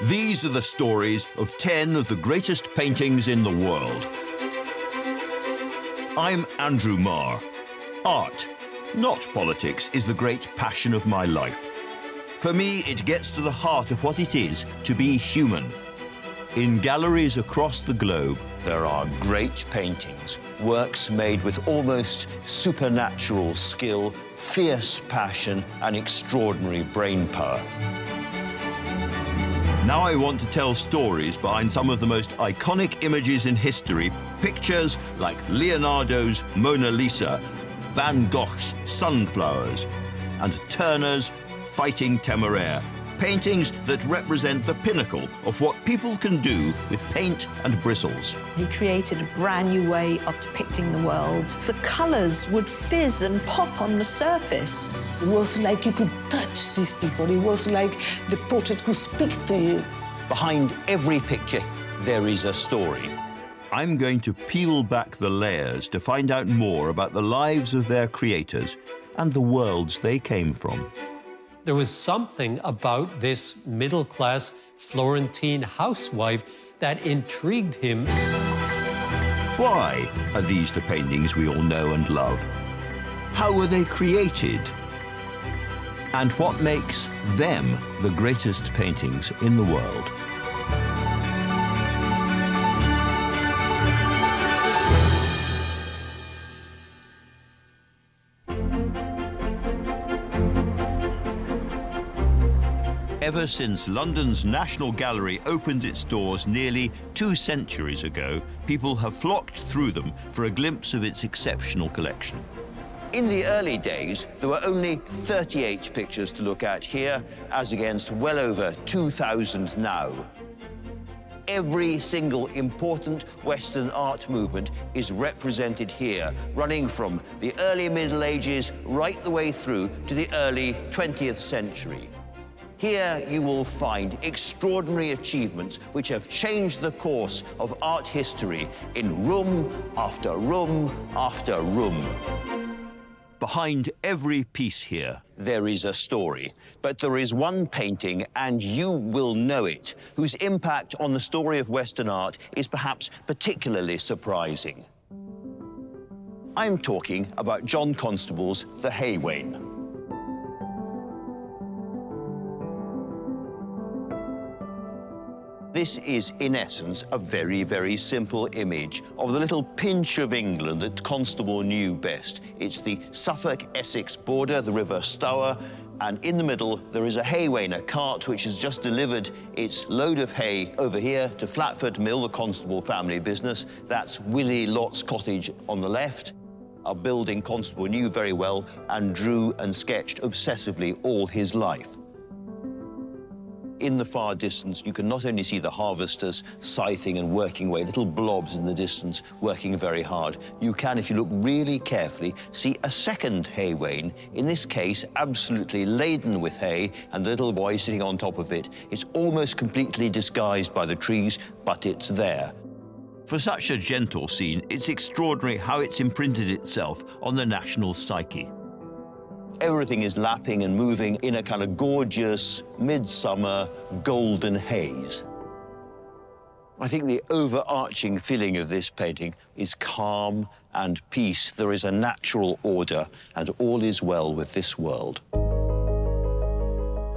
These are the stories of 10 of the greatest paintings in the world. I'm Andrew Marr. Art, not politics, is the great passion of my life. For me, it gets to the heart of what it is to be human. In galleries across the globe, there are great paintings, works made with almost supernatural skill, fierce passion, and extraordinary brain power. Now I want to tell stories behind some of the most iconic images in history, pictures like Leonardo's Mona Lisa, Van Gogh's Sunflowers, and Turner's Fighting Temeraire, paintings that represent the pinnacle of what people can do with paint and bristles. He created a brand new way of depicting the world. The colours would fizz and pop on the surface. It was like you could touch these people. It was like the portrait could speak to you. Behind every picture, there is a story. I'm going to peel back the layers to find out more about the lives of their creators and the worlds they came from. There was something about this middle-class Florentine housewife that intrigued him. Why are these the paintings we all know and love? How were they created? And what makes them the greatest paintings in the world? Ever since London's National Gallery opened its doors nearly 2 centuries ago, people have flocked through them for a glimpse of its exceptional collection. In the early days, there were only 38 pictures to look at here, as against well over 2,000 now. Every single important Western art movement is represented here, running from the early Middle Ages right the way through to the early 20th century. Here you will find extraordinary achievements which have changed the course of art history in room after room after room. Behind every piece here, there is a story. But there is one painting, and you will know it, whose impact on the story of Western art is perhaps particularly surprising. I'm talking about John Constable's The Haywain. This is, in essence, a very, very simple image of the little pinch of England that Constable knew best. It's the Suffolk-Essex border, the River Stour, and in the middle there is a haywain, a cart which has just delivered its load of hay over here to Flatford Mill, the Constable family business. That's Willie Lott's cottage on the left, a building Constable knew very well and drew and sketched obsessively all his life. In the far distance, you can not only see the harvesters scything and working away, little blobs in the distance working very hard. You can, if you look really carefully, see a second haywain, in this case absolutely laden with hay, and the little boy sitting on top of it. It's almost completely disguised by the trees, but it's there. For such a gentle scene, it's extraordinary how it's imprinted itself on the national psyche. Everything is lapping and moving in a kind of gorgeous, midsummer, golden haze. I think the overarching feeling of this painting is calm and peace. There is a natural order, and all is well with this world.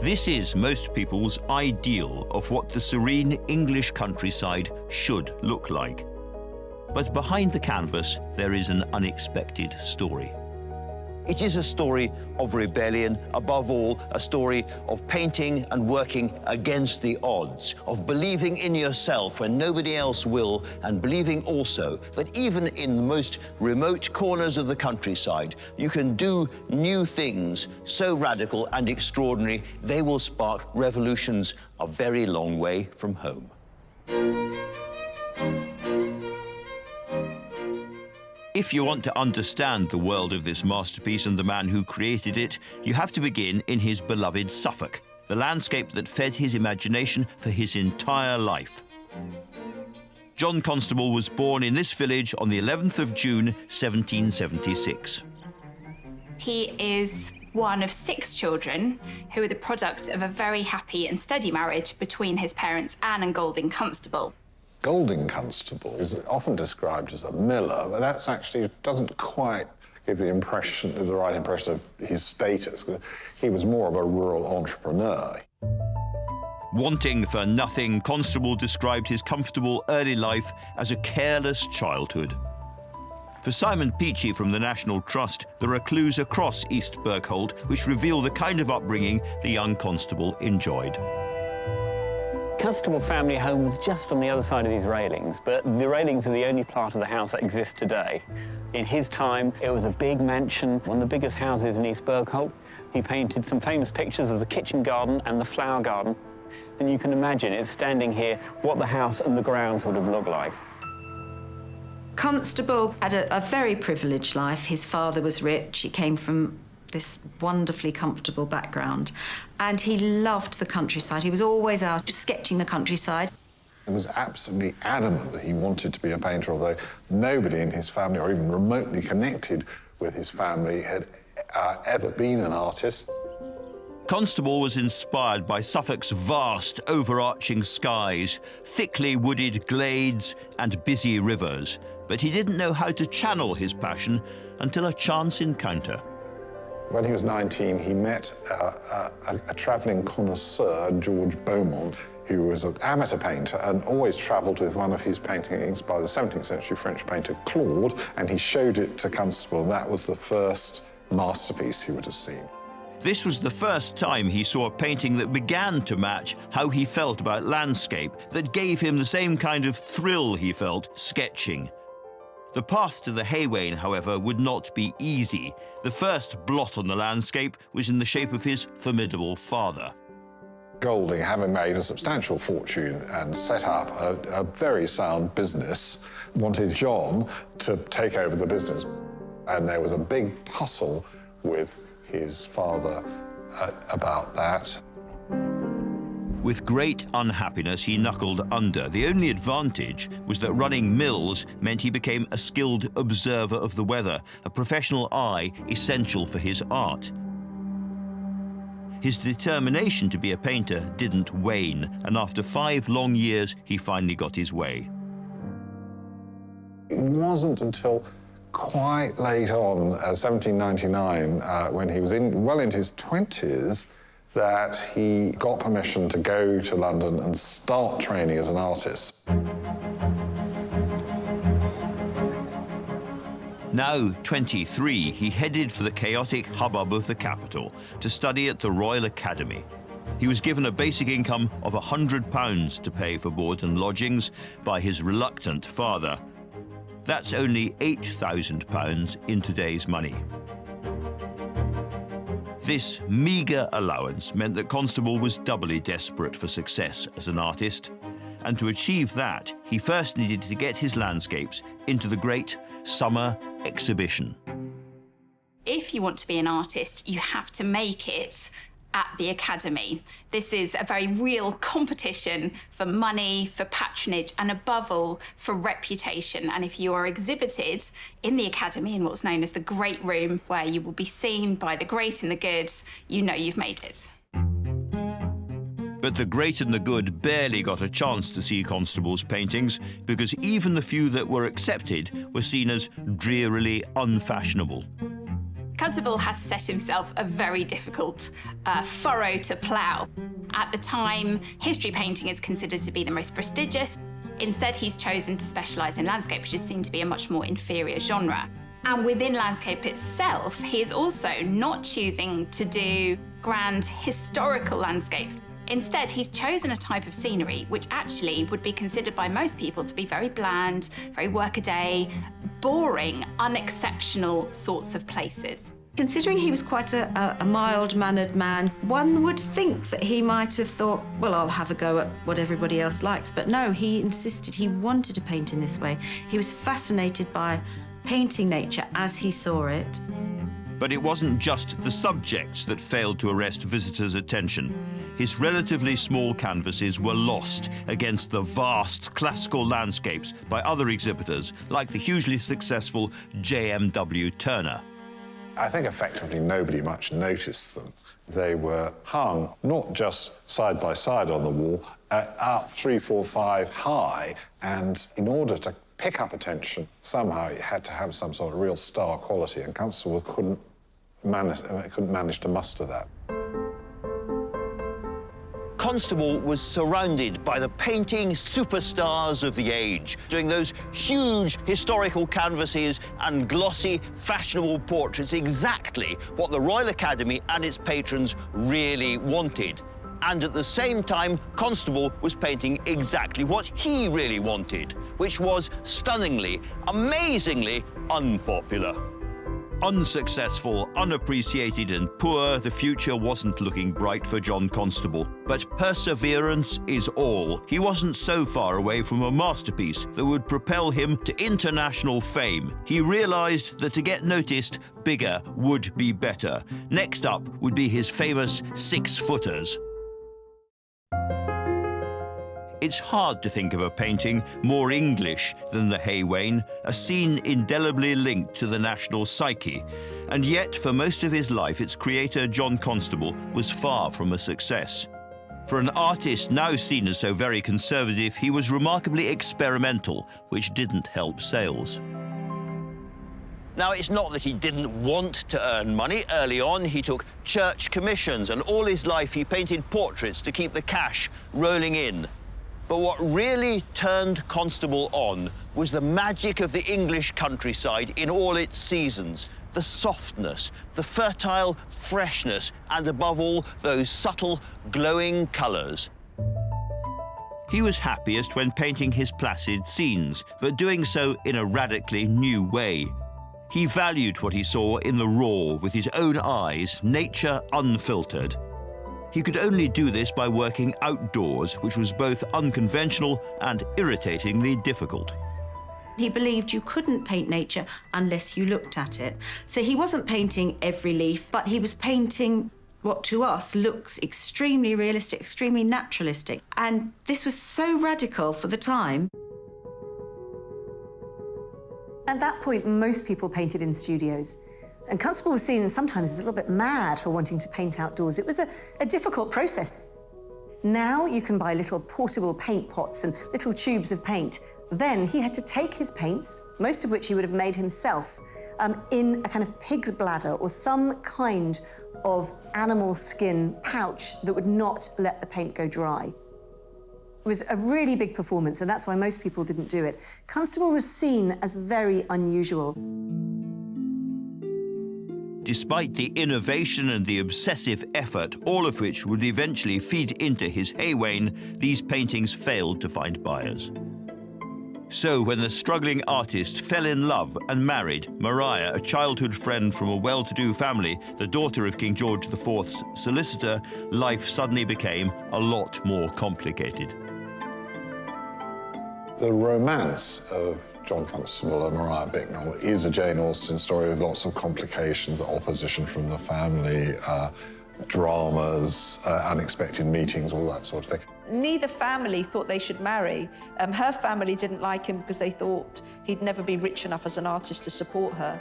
This is most people's ideal of what the serene English countryside should look like. But behind the canvas, there is an unexpected story. It is a story of rebellion, above all, a story of painting and working against the odds, of believing in yourself when nobody else will, and believing also that even in the most remote corners of the countryside, you can do new things so radical and extraordinary, they will spark revolutions a very long way from home. If you want to understand the world of this masterpiece and the man who created it, you have to begin in his beloved Suffolk, the landscape that fed his imagination for his entire life. John Constable was born in this village on the 11th of June, 1776. He is one of 6 children who are the product of a very happy and steady marriage between his parents Anne and Golding Constable. Golding Constable is often described as a miller, but that's actually doesn't quite give the right impression of his status. He was more of a rural entrepreneur. Wanting for nothing, Constable described his comfortable early life as a careless childhood. For Simon Peachy from the National Trust, there are clues across East Berkholt which reveal the kind of upbringing the young Constable enjoyed. Constable family home was just on the other side of these railings, but the railings are the only part of the house that exists today. In his time, it was a big mansion, one of the biggest houses in East Berkholt. He painted some famous pictures of the kitchen garden and the flower garden. And you can imagine it's standing here, what the house and the grounds would have looked like. Constable had a very privileged life. His father was rich. He came from this wonderfully comfortable background, and he loved the countryside. He was always out sketching the countryside. He was absolutely adamant that he wanted to be a painter, although nobody in his family, or even remotely connected with his family, had ever been an artist. Constable was inspired by Suffolk's vast, overarching skies, thickly wooded glades and busy rivers, but he didn't know how to channel his passion until a chance encounter. When he was 19, he met a travelling connoisseur, George Beaumont, who was an amateur painter and always travelled with one of his paintings by the 17th century French painter Claude, and he showed it to Constable, and that was the first masterpiece he would have seen. This was the first time he saw a painting that began to match how he felt about landscape, that gave him the same kind of thrill he felt sketching. The path to the Haywain, however, would not be easy. The first blot on the landscape was in the shape of his formidable father. Golding, having made a substantial fortune and set up a very sound business, wanted John to take over the business. And there was a big tussle with his father about that. With great unhappiness, he knuckled under. The only advantage was that running mills meant he became a skilled observer of the weather, a professional eye essential for his art. His determination to be a painter didn't wane, and after 5 long years, he finally got his way. It wasn't until quite late on, 1799, when he was well into his 20s, that he got permission to go to London and start training as an artist. Now 23, he headed for the chaotic hubbub of the capital to study at the Royal Academy. He was given a basic income of £100 to pay for board and lodgings by his reluctant father. That's only £8,000 in today's money. This meagre allowance meant that Constable was doubly desperate for success as an artist. And to achieve that, he first needed to get his landscapes into the great summer exhibition. If you want to be an artist, you have to make it at the Academy. This is a very real competition for money, for patronage, and above all, for reputation. And if you are exhibited in the Academy in what's known as the Great Room, where you will be seen by the great and the good, you know you've made it. But the great and the good barely got a chance to see Constable's paintings, because even the few that were accepted were seen as drearily unfashionable. Constable has set himself a very difficult furrow to plough. At the time, history painting is considered to be the most prestigious. Instead, he's chosen to specialise in landscape, which is seen to be a much more inferior genre. And within landscape itself, he is also not choosing to do grand historical landscapes. Instead, he's chosen a type of scenery which actually would be considered by most people to be very bland, very workaday, boring, unexceptional sorts of places. Considering he was quite a mild-mannered man, one would think that he might have thought, well, I'll have a go at what everybody else likes. But no, he insisted he wanted to paint in this way. He was fascinated by painting nature as he saw it. But it wasn't just the subjects that failed to arrest visitors' attention. His relatively small canvases were lost against the vast classical landscapes by other exhibitors, like the hugely successful J.M.W. Turner. I think effectively nobody much noticed them. They were hung not just side by side on the wall, up 3, 4, 5 high, and in order to pick up attention, somehow it had to have some sort of real star quality, and Constable couldn't manage to muster that. Constable was surrounded by the painting superstars of the age, doing those huge historical canvases and glossy, fashionable portraits, exactly what the Royal Academy and its patrons really wanted. And at the same time, Constable was painting exactly what he really wanted, which was stunningly, amazingly unpopular. Unsuccessful, unappreciated and poor, the future wasn't looking bright for John Constable. But perseverance is all. He wasn't so far away from a masterpiece that would propel him to international fame. He realised that to get noticed, bigger would be better. Next up would be his famous 6-footers. It's hard to think of a painting more English than the Haywain, a scene indelibly linked to the national psyche. And yet, for most of his life, its creator, John Constable, was far from a success. For an artist now seen as so very conservative, he was remarkably experimental, which didn't help sales. Now, it's not that he didn't want to earn money. Early on, he took church commissions, and all his life he painted portraits to keep the cash rolling in. But what really turned Constable on was the magic of the English countryside in all its seasons. The softness, the fertile freshness, and above all, those subtle, glowing colours. He was happiest when painting his placid scenes, but doing so in a radically new way. He valued what he saw in the raw, with his own eyes, nature unfiltered. He could only do this by working outdoors, which was both unconventional and irritatingly difficult. He believed you couldn't paint nature unless you looked at it. So he wasn't painting every leaf, but he was painting what to us looks extremely realistic, extremely naturalistic. And this was so radical for the time. At that point, most people painted in studios. And Constable was seen sometimes as a little bit mad for wanting to paint outdoors. It was a difficult process. Now you can buy little portable paint pots and little tubes of paint. Then he had to take his paints, most of which he would have made himself, in a kind of pig's bladder or some kind of animal skin pouch that would not let the paint go dry. It was a really big performance, and that's why most people didn't do it. Constable was seen as very unusual. Despite the innovation and the obsessive effort, all of which would eventually feed into his Haywain, these paintings failed to find buyers. So when the struggling artist fell in love and married Maria, a childhood friend from a well-to-do family, the daughter of King George IV's solicitor, life suddenly became a lot more complicated. The romance of John Constable and Maria Bicknell is a Jane Austen story with lots of complications, opposition from the family, dramas, unexpected meetings, all that sort of thing. Neither family thought they should marry. Her family didn't like him because they thought he'd never be rich enough as an artist to support her.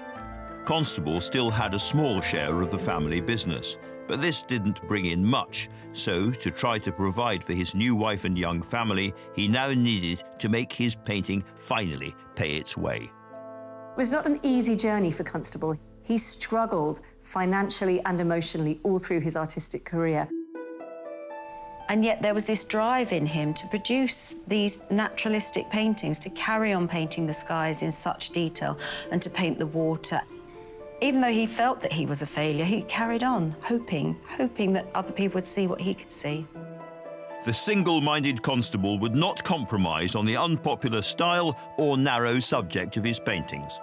Constable still had a small share of the family business, but this didn't bring in much. So, to try to provide for his new wife and young family, he now needed to make his painting finally pay its way. It was not an easy journey for Constable. He struggled financially and emotionally all through his artistic career. And yet there was this drive in him to produce these naturalistic paintings, to carry on painting the skies in such detail and to paint the water. Even though he felt that he was a failure, he carried on, hoping that other people would see what he could see. The single-minded Constable would not compromise on the unpopular style or narrow subject of his paintings.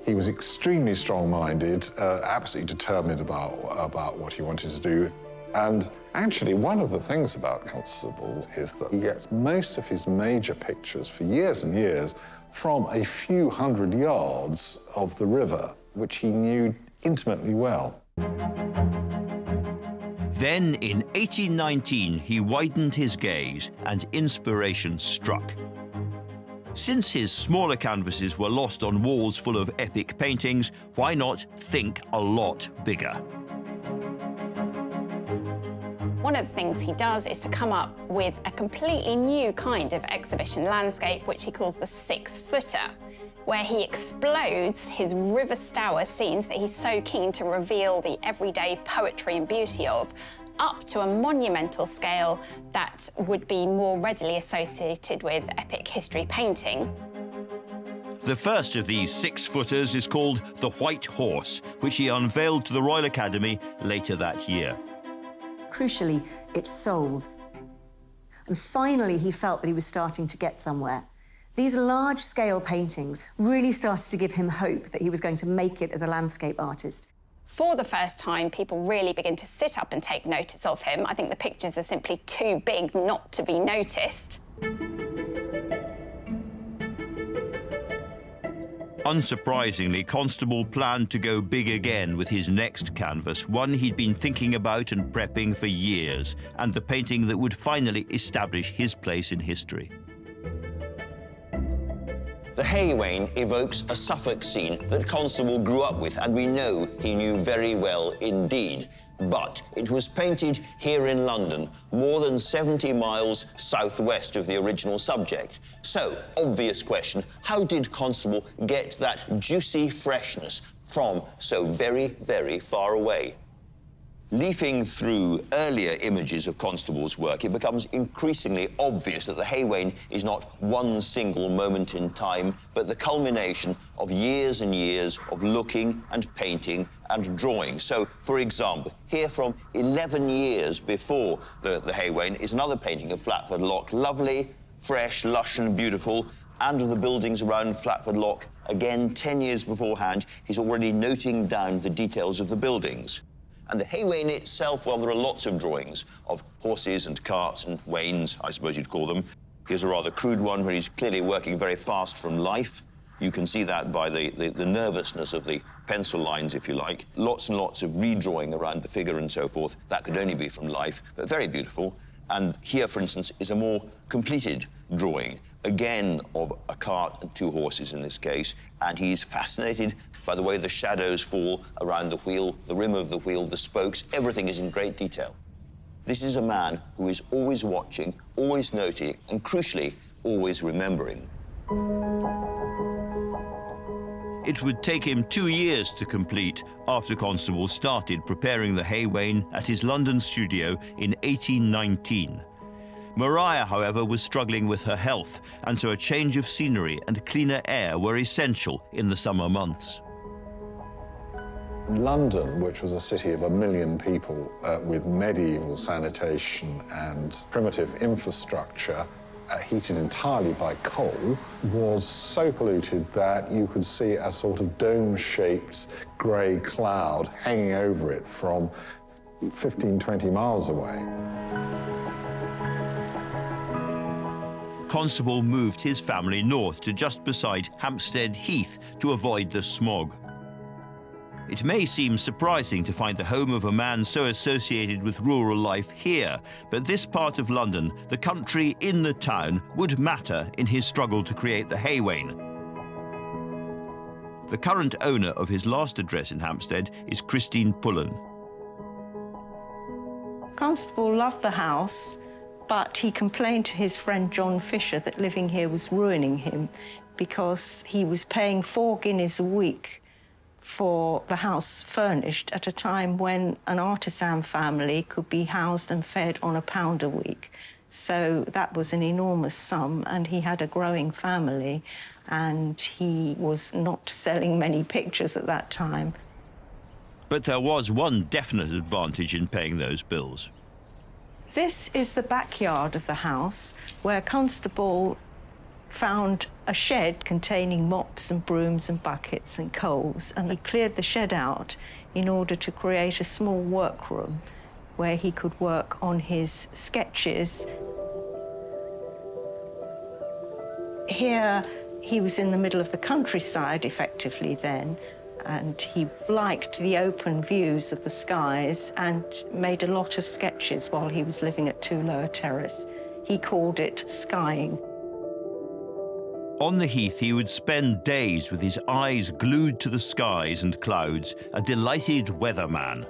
He was extremely strong-minded, absolutely determined about what he wanted to do. And actually, one of the things about Constable is that he gets most of his major pictures for years and years from a few hundred yards of the river, which he knew intimately well. Then, in 1819, he widened his gaze and inspiration struck. Since his smaller canvases were lost on walls full of epic paintings, why not think a lot bigger? One of the things he does is to come up with a completely new kind of exhibition landscape, which he calls the 6-footer, where he explodes his River Stour scenes that he's so keen to reveal the everyday poetry and beauty of, up to a monumental scale that would be more readily associated with epic history painting. The first of these 6-footers is called The White Horse, which he unveiled to the Royal Academy later that year. Crucially, it sold. And finally, he felt that he was starting to get somewhere. These large-scale paintings really started to give him hope that he was going to make it as a landscape artist. For the first time, people really begin to sit up and take notice of him. I think the pictures are simply too big not to be noticed. Unsurprisingly, Constable planned to go big again with his next canvas, one he'd been thinking about and prepping for years, and the painting that would finally establish his place in history. The Haywain evokes a Suffolk scene that Constable grew up with, and we know he knew very well indeed. But it was painted here in London, more than 70 miles southwest of the original subject. So, obvious question, how did Constable get that juicy freshness from so very, very far away? Leafing through earlier images of Constable's work, it becomes increasingly obvious that the Haywain is not one single moment in time, but the culmination of years and years of looking and painting and drawing. So, for example, here from 11 years before the Haywain is another painting of Flatford Lock. Lovely, fresh, lush and beautiful, and of the buildings around Flatford Lock. Again, 10 years beforehand, he's already noting down the details of the buildings. And the Haywain itself, well, there are lots of drawings of horses and carts and wains, I suppose you'd call them. Here's a rather crude one where he's clearly working very fast from life. You can see that by the nervousness of the pencil lines, if you like. Lots and lots of redrawing around the figure and so forth. That could only be from life, but very beautiful. And here, for instance, is a more completed drawing, again of a cart and 2 horses in this case, and he's fascinated by the way the shadows fall around the wheel, the rim of the wheel, the spokes, everything is in great detail. This is a man who is always watching, always noting, and crucially, always remembering. It would take him 2 years to complete after Constable started preparing the Haywain at his London studio in 1819. Maria, however, was struggling with her health, and so a change of scenery and cleaner air were essential in the summer months. London, which was a city of 1 million people with medieval sanitation and primitive infrastructure, heated entirely by coal, was so polluted that you could see a sort of dome-shaped grey cloud hanging over it from 15, 20 miles away. Constable moved his family north to just beside Hampstead Heath to avoid the smog. It may seem surprising to find the home of a man so associated with rural life here, but this part of London, the country in the town, would matter in his struggle to create the Haywain. The current owner of his last address in Hampstead is Christine Pullen. Constable loved the house, but he complained to his friend John Fisher that living here was ruining him because he was paying 4 guineas a week for the house furnished at a time when an artisan family could be housed and fed on £1 a week. So that was an enormous sum, and he had a growing family, and he was not selling many pictures at that time. But there was one definite advantage in paying those bills. This is the backyard of the house, where Constable found a shed containing mops and brooms and buckets and coals, and he cleared the shed out in order to create a small workroom where he could work on his sketches. Here, he was in the middle of the countryside, effectively, then, and he liked the open views of the skies and made a lot of sketches while he was living at 2 Lower Terrace. He called it skying. On the heath, he would spend days with his eyes glued to the skies and clouds, a delighted weatherman.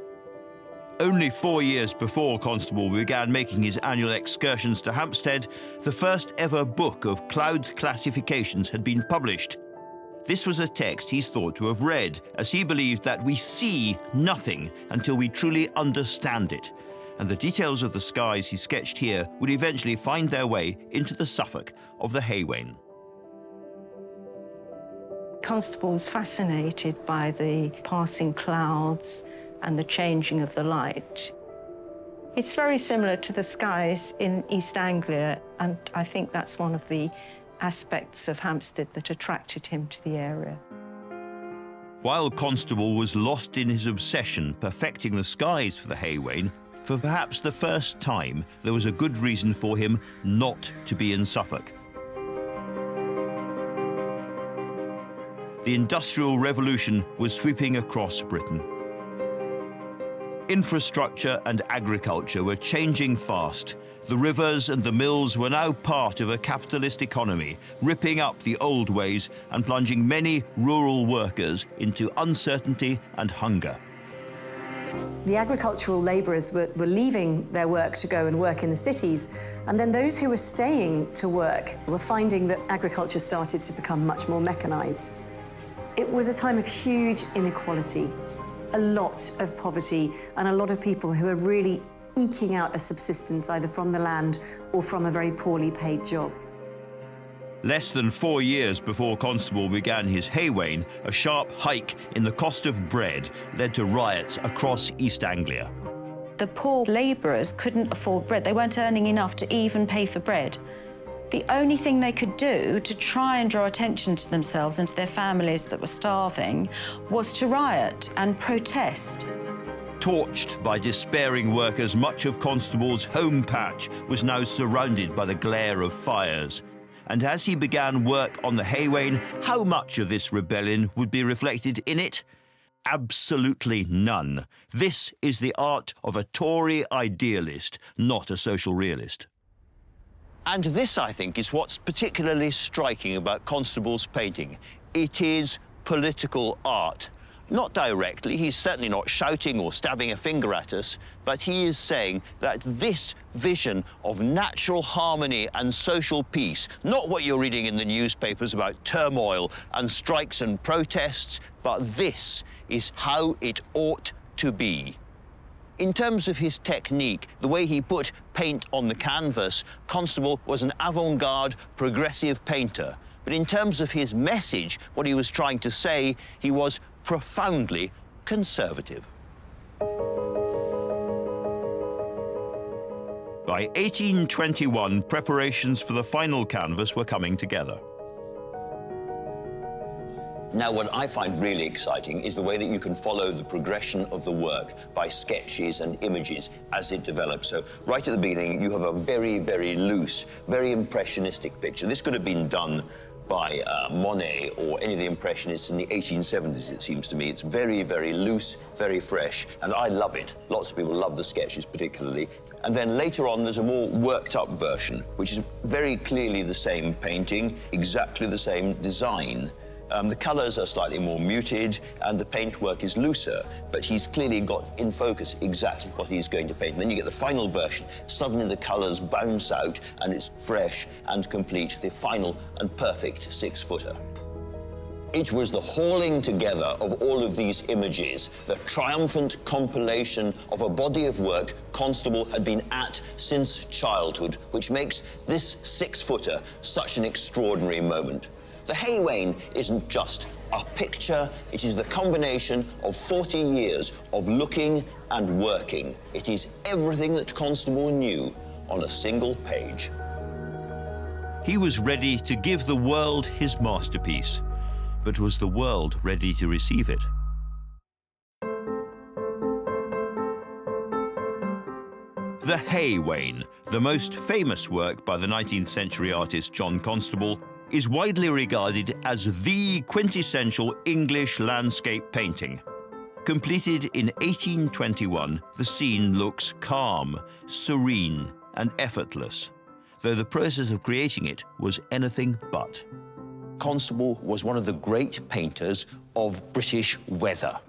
Only 4 years before Constable began making his annual excursions to Hampstead, the first ever book of cloud classifications had been published. This was a text he's thought to have read, as he believed that we see nothing until we truly understand it, and the details of the skies he sketched here would eventually find their way into the Suffolk of the Haywain. Constable was fascinated by the passing clouds and the changing of the light. It's very similar to the skies in East Anglia, and I think that's one of the aspects of Hampstead that attracted him to the area. While Constable was lost in his obsession perfecting the skies for the Haywain, for perhaps the first time there was a good reason for him not to be in Suffolk. The Industrial Revolution was sweeping across Britain. Infrastructure and agriculture were changing fast. The rivers and the mills were now part of a capitalist economy, ripping up the old ways and plunging many rural workers into uncertainty and hunger. The agricultural labourers were leaving their work to go and work in the cities, and then those who were staying to work were finding that agriculture started to become much more mechanised. It was a time of huge inequality, a lot of poverty, and a lot of people who were really eking out a subsistence either from the land or from a very poorly paid job. Less than 4 years before Constable began his Haywain, a sharp hike in the cost of bread led to riots across East Anglia. The poor labourers couldn't afford bread. They weren't earning enough to even pay for bread. The only thing they could do to try and draw attention to themselves and to their families that were starving was to riot and protest. Torched by despairing workers, much of Constable's home patch was now surrounded by the glare of fires. And as he began work on the Haywain, how much of this rebellion would be reflected in it? Absolutely none. This is the art of a Tory idealist, not a social realist. And this, I think, is what's particularly striking about Constable's painting. It is political art. Not directly, he's certainly not shouting or stabbing a finger at us, but he is saying that this vision of natural harmony and social peace, not what you're reading in the newspapers about turmoil and strikes and protests, but this is how it ought to be. In terms of his technique, the way he put paint on the canvas, Constable was an avant-garde, progressive painter. But in terms of his message, what he was trying to say, he was profoundly conservative. By 1821, preparations for the final canvas were coming together. Now, what I find really exciting is the way that you can follow the progression of the work by sketches and images as it develops. So right at the beginning, you have a very, very loose, very impressionistic picture. This could have been done by Monet or any of the Impressionists in the 1870s, it seems to me. It's very, very loose, very fresh, and I love it. Lots of people love the sketches particularly. And then later on, there's a more worked-up version, which is very clearly the same painting, exactly the same design. The colours are slightly more muted and the paintwork is looser, but he's clearly got in focus exactly what he's going to paint. And then you get the final version. Suddenly the colours bounce out and it's fresh and complete, the final and perfect 6-footer. It was the hauling together of all of these images, the triumphant compilation of a body of work Constable had been at since childhood, which makes this 6-footer such an extraordinary moment. The Haywain isn't just a picture, it is the combination of 40 years of looking and working. It is everything that Constable knew on a single page. He was ready to give the world his masterpiece, but was the world ready to receive it? The Haywain, the most famous work by the 19th century artist John Constable, is widely regarded as the quintessential English landscape painting. Completed in 1821, the scene looks calm, serene, and effortless, though the process of creating it was anything but. Constable was one of the great painters of British weather.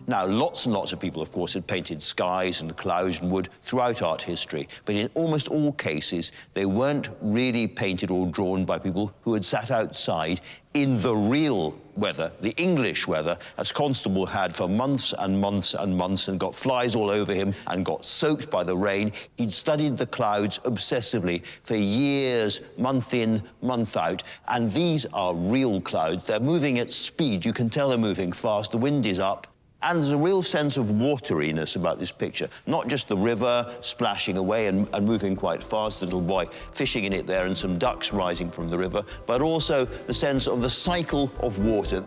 Now, lots and lots of people, of course, had painted skies and clouds and wood throughout art history, but in almost all cases, they weren't really painted or drawn by people who had sat outside in the real weather, the English weather, as Constable had for months and months and months and got flies all over him and got soaked by the rain. He'd studied the clouds obsessively for years, month in, month out, and these are real clouds. They're moving at speed. You can tell they're moving fast. The wind is up. And there's a real sense of wateriness about this picture, not just the river splashing away and moving quite fast, the little boy fishing in it there and some ducks rising from the river, but also the sense of the cycle of water.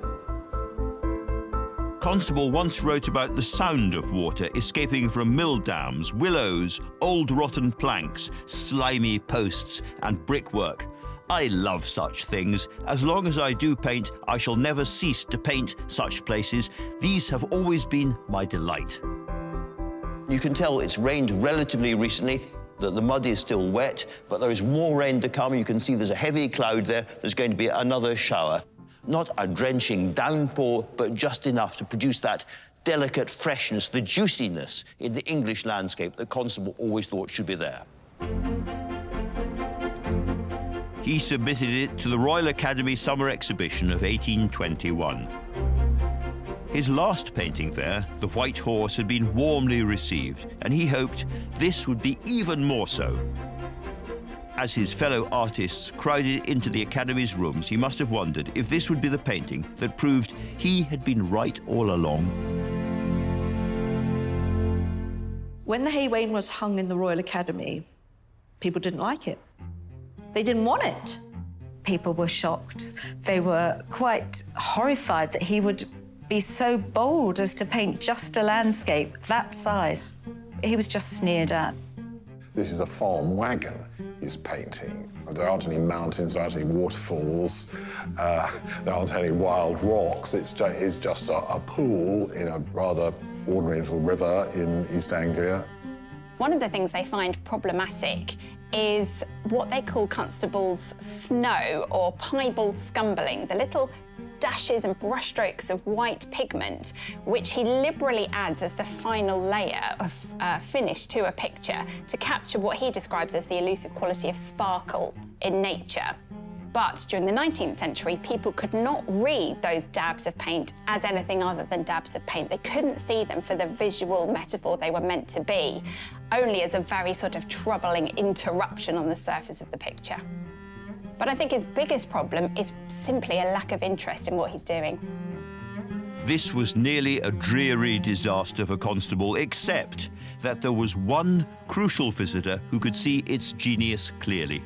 Constable once wrote about the sound of water escaping from mill dams, willows, old rotten planks, slimy posts and brickwork. I love such things. As long as I do paint, I shall never cease to paint such places. These have always been my delight. You can tell it's rained relatively recently, that the mud is still wet, but there is more rain to come. You can see there's a heavy cloud there. There's going to be another shower. Not a drenching downpour, but just enough to produce that delicate freshness, the juiciness in the English landscape that Constable always thought should be there. He submitted it to the Royal Academy Summer Exhibition of 1821. His last painting there, The White Horse, had been warmly received, and he hoped this would be even more so. As his fellow artists crowded into the Academy's rooms, he must have wondered if this would be the painting that proved he had been right all along. When the Haywain was hung in the Royal Academy, people didn't like it. They didn't want it. People were shocked. They were quite horrified that he would be so bold as to paint just a landscape that size. He was just sneered at. This is a farm wagon he's painting. There aren't any mountains, there aren't any waterfalls, there aren't any wild rocks. It's just a pool in a rather ordinary little river in East Anglia. One of the things they find problematic is what they call Constable's snow or piebald scumbling, the little dashes and brushstrokes of white pigment, which he liberally adds as the final layer of finish to a picture to capture what he describes as the elusive quality of sparkle in nature. But during the 19th century, people could not read those dabs of paint as anything other than dabs of paint. They couldn't see them for the visual metaphor they were meant to be, only as a very sort of troubling interruption on the surface of the picture. But I think his biggest problem is simply a lack of interest in what he's doing. This was nearly a dreary disaster for Constable, except that there was one crucial visitor who could see its genius clearly.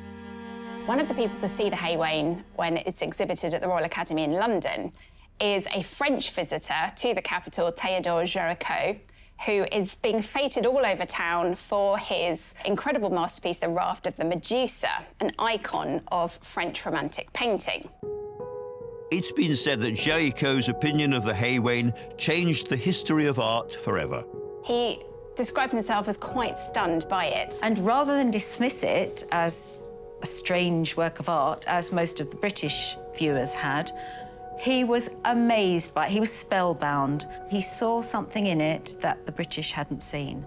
One of the people to see the Haywain when it's exhibited at the Royal Academy in London is a French visitor to the capital, Théodore Géricault, who is being feted all over town for his incredible masterpiece, The Raft of the Medusa, an icon of French Romantic painting. It's been said that Géricault's opinion of the Haywain changed the history of art forever. He describes himself as quite stunned by it. And rather than dismiss it as a strange work of art, as most of the British viewers had, he was amazed by it. He was spellbound. He saw something in it that the British hadn't seen.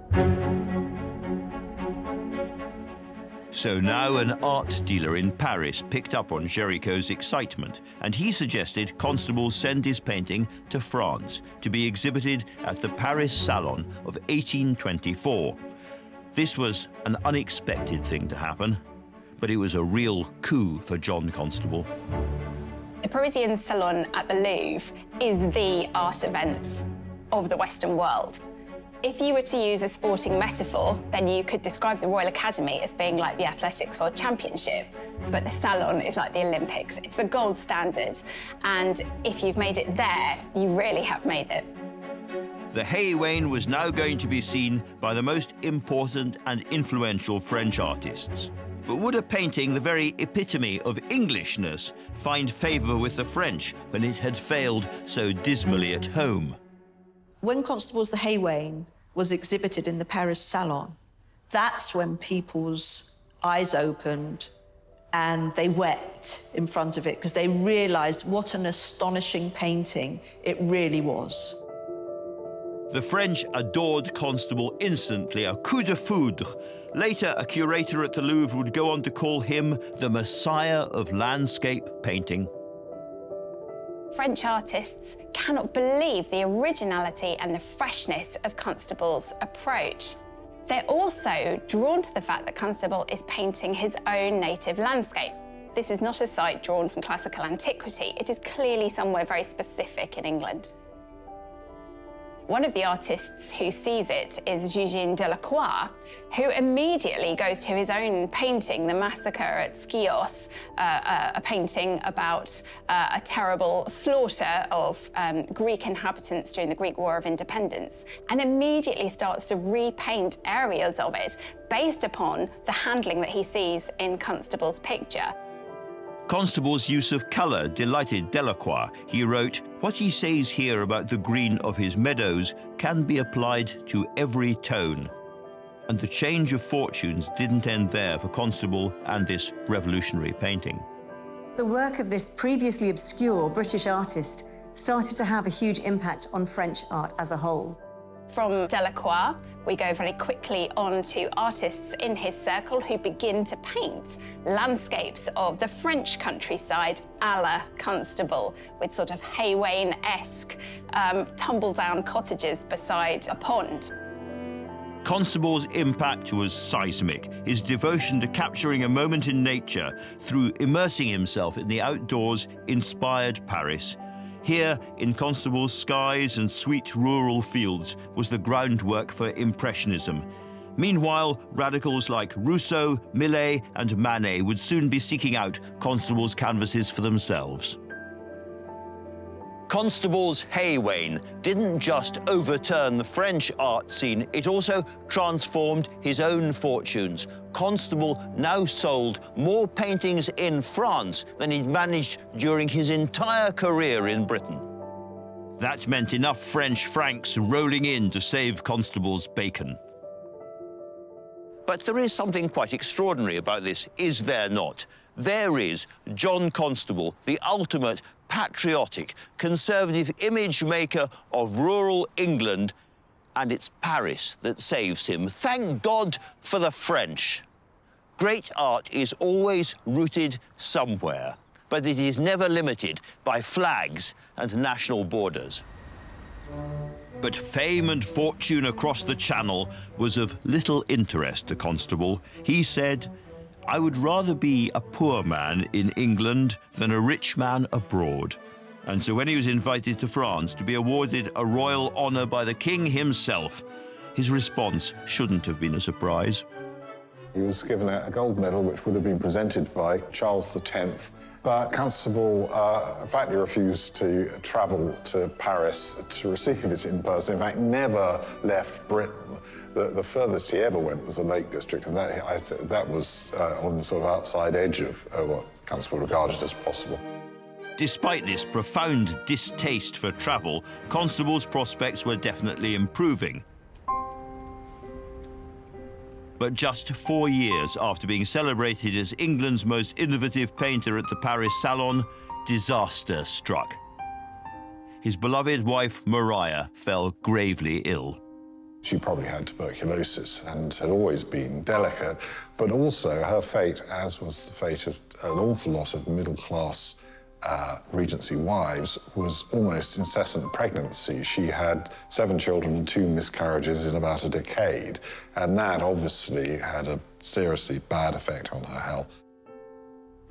So now an art dealer in Paris picked up on Géricault's excitement, and he suggested Constable send his painting to France to be exhibited at the Paris Salon of 1824. This was an unexpected thing to happen, but it was a real coup for John Constable. The Parisian Salon at the Louvre is the art event of the Western world. If you were to use a sporting metaphor, then you could describe the Royal Academy as being like the Athletics World Championship, but the Salon is like the Olympics. It's the gold standard, and if you've made it there, you really have made it. The Haywain was now going to be seen by the most important and influential French artists. But would a painting, the very epitome of Englishness, find favour with the French when it had failed so dismally at home? When Constable's The Haywain was exhibited in the Paris Salon, that's when people's eyes opened and they wept in front of it because they realised what an astonishing painting it really was. The French adored Constable instantly, a coup de foudre. Later, a curator at the Louvre would go on to call him the Messiah of landscape painting. French artists cannot believe the originality and the freshness of Constable's approach. They're also drawn to the fact that Constable is painting his own native landscape. This is not a site drawn from classical antiquity. It is clearly somewhere very specific in England. One of the artists who sees it is Eugène Delacroix, who immediately goes to his own painting, The Massacre at Scios, a painting about a terrible slaughter of Greek inhabitants during the Greek War of Independence, and immediately starts to repaint areas of it based upon the handling that he sees in Constable's picture. Constable's use of colour delighted Delacroix. He wrote, "What he says here about the green of his meadows can be applied to every tone." And the change of fortunes didn't end there for Constable and this revolutionary painting. The work of this previously obscure British artist started to have a huge impact on French art as a whole. From Delacroix, we go very quickly on to artists in his circle who begin to paint landscapes of the French countryside a la Constable, with sort of Haywain-esque tumble-down cottages beside a pond. Constable's impact was seismic. His devotion to capturing a moment in nature through immersing himself in the outdoors inspired Paris. Here, in Constable's skies and sweet rural fields, was the groundwork for Impressionism. Meanwhile, radicals like Rousseau, Millais and Manet would soon be seeking out Constable's canvases for themselves. Constable's Haywain didn't just overturn the French art scene, it also transformed his own fortunes. Constable now sold more paintings in France than he'd managed during his entire career in Britain. That meant enough French francs rolling in to save Constable's bacon. But there is something quite extraordinary about this, is there not? There is John Constable, the ultimate patriotic, conservative image maker of rural England, and it's Paris that saves him. Thank God for the French. Great art is always rooted somewhere, but it is never limited by flags and national borders. But fame and fortune across the Channel was of little interest to Constable. He said, "I would rather be a poor man in England than a rich man abroad." And so when he was invited to France to be awarded a royal honour by the king himself, his response shouldn't have been a surprise. He was given a gold medal, which would have been presented by Charles X, but Constable flatly refused to travel to Paris to receive it in person. In fact, never left Britain. The furthest he ever went was the Lake District, and that was on the sort of outside edge of what Constable regarded as possible. Despite this profound distaste for travel, Constable's prospects were definitely improving. But just 4 years after being celebrated as England's most innovative painter at the Paris Salon, disaster struck. His beloved wife, Maria, fell gravely ill. She probably had tuberculosis and had always been delicate, but also her fate, as was the fate of an awful lot of middle-class Regency wives, was almost incessant pregnancy. She had 7 children and 2 miscarriages in about a decade, and that obviously had a seriously bad effect on her health.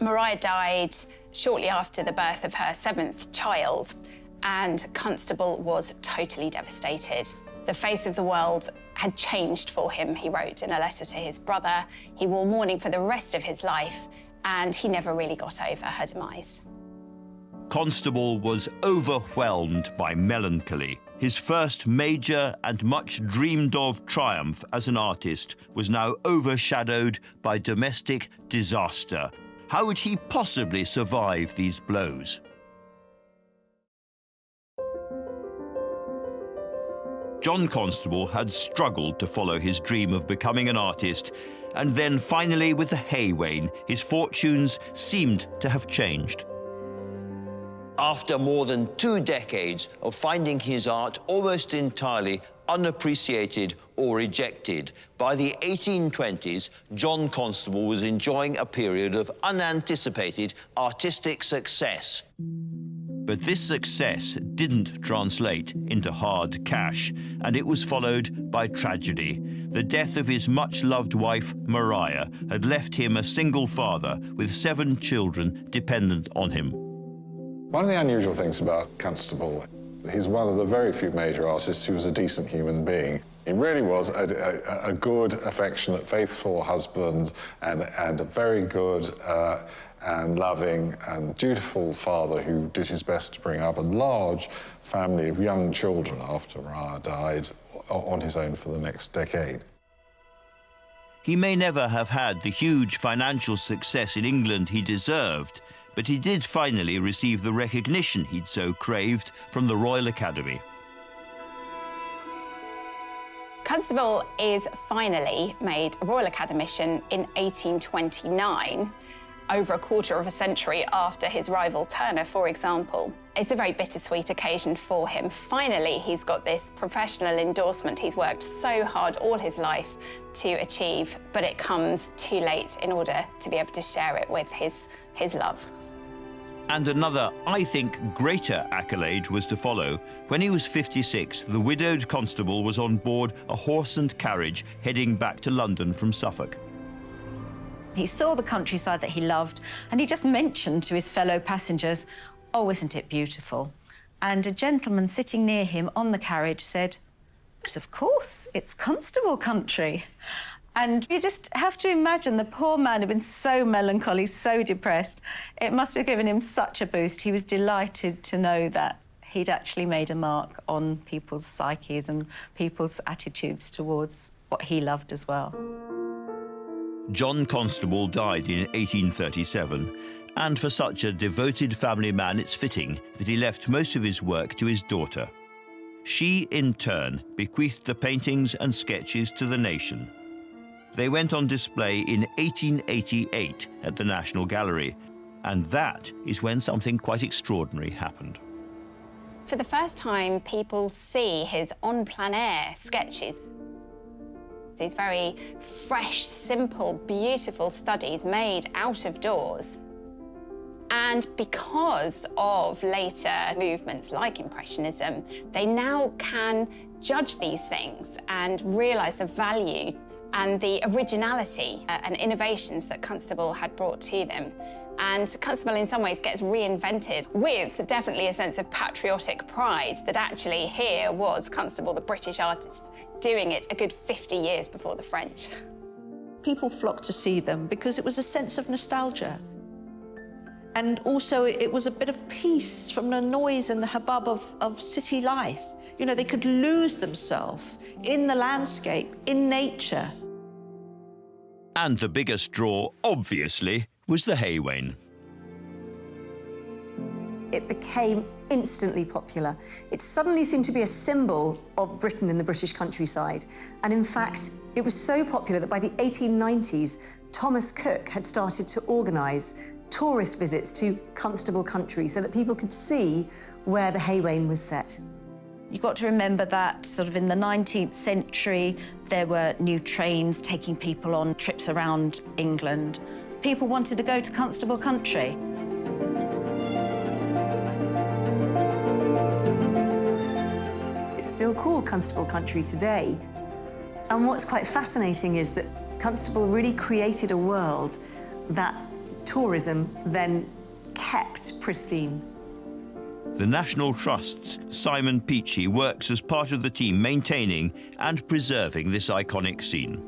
Maria died shortly after the birth of her 7th child, and Constable was totally devastated. The face of the world had changed for him, he wrote in a letter to his brother. He wore mourning for the rest of his life, and he never really got over her demise. Constable was overwhelmed by melancholy. His first major and much dreamed of triumph as an artist was now overshadowed by domestic disaster. How would he possibly survive these blows? John Constable had struggled to follow his dream of becoming an artist, and then finally with the Haywain, his fortunes seemed to have changed. After more than 2 decades of finding his art almost entirely unappreciated or rejected, by the 1820s, John Constable was enjoying a period of unanticipated artistic success. But this success didn't translate into hard cash, and it was followed by tragedy. The death of his much-loved wife, Maria, had left him a single father with 7 children dependent on him. One of the unusual things about Constable, he's one of the very few major artists who was a decent human being. He really was a good, affectionate, faithful husband and a very good and loving and dutiful father who did his best to bring up a large family of young children after Maria died on his own for the next decade. He may never have had the huge financial success in England he deserved, but he did finally receive the recognition he'd so craved from the Royal Academy. Constable is finally made a Royal Academician in 1829, over a quarter of a century after his rival Turner, for example. It's a very bittersweet occasion for him. Finally, he's got this professional endorsement he's worked so hard all his life to achieve, but it comes too late in order to be able to share it with his love. And another, I think, greater accolade was to follow. When he was 56, the widowed Constable was on board a horse and carriage heading back to London from Suffolk. He saw the countryside that he loved, and he just mentioned to his fellow passengers, "Oh, isn't it beautiful?" And a gentleman sitting near him on the carriage said, "But of course, it's Constable country." And you just have to imagine the poor man had been so melancholy, so depressed. It must have given him such a boost. He was delighted to know that he'd actually made a mark on people's psyches and people's attitudes towards what he loved as well. John Constable died in 1837, and for such a devoted family man, it's fitting that he left most of his work to his daughter. She, in turn, bequeathed the paintings and sketches to the nation. They went on display in 1888 at the National Gallery, and that is when something quite extraordinary happened. For the first time, people see his en plein air sketches. These very fresh, simple, beautiful studies made out of doors. And because of later movements like Impressionism, they now can judge these things and realise the value and the originality and innovations that Constable had brought to them. And Constable, in some ways, gets reinvented with definitely a sense of patriotic pride that actually here was Constable, the British artist, doing it a good 50 years before the French. People flocked to see them because it was a sense of nostalgia. And also it was a bit of peace from the noise and the hubbub of city life. You know, they could lose themselves in the landscape, in nature. And the biggest draw, obviously, was the Haywain. It became instantly popular. It suddenly seemed to be a symbol of Britain in the British countryside. And in fact, it was so popular that by the 1890s, Thomas Cook had started to organise tourist visits to Constable country so that people could see where the Haywain was set. You've got to remember that sort of in the 19th century, there were new trains taking people on trips around England. People wanted to go to Constable country. It's still called Constable country today. And what's quite fascinating is that Constable really created a world that tourism then kept pristine. The National Trust's Simon Peachy works as part of the team maintaining and preserving this iconic scene.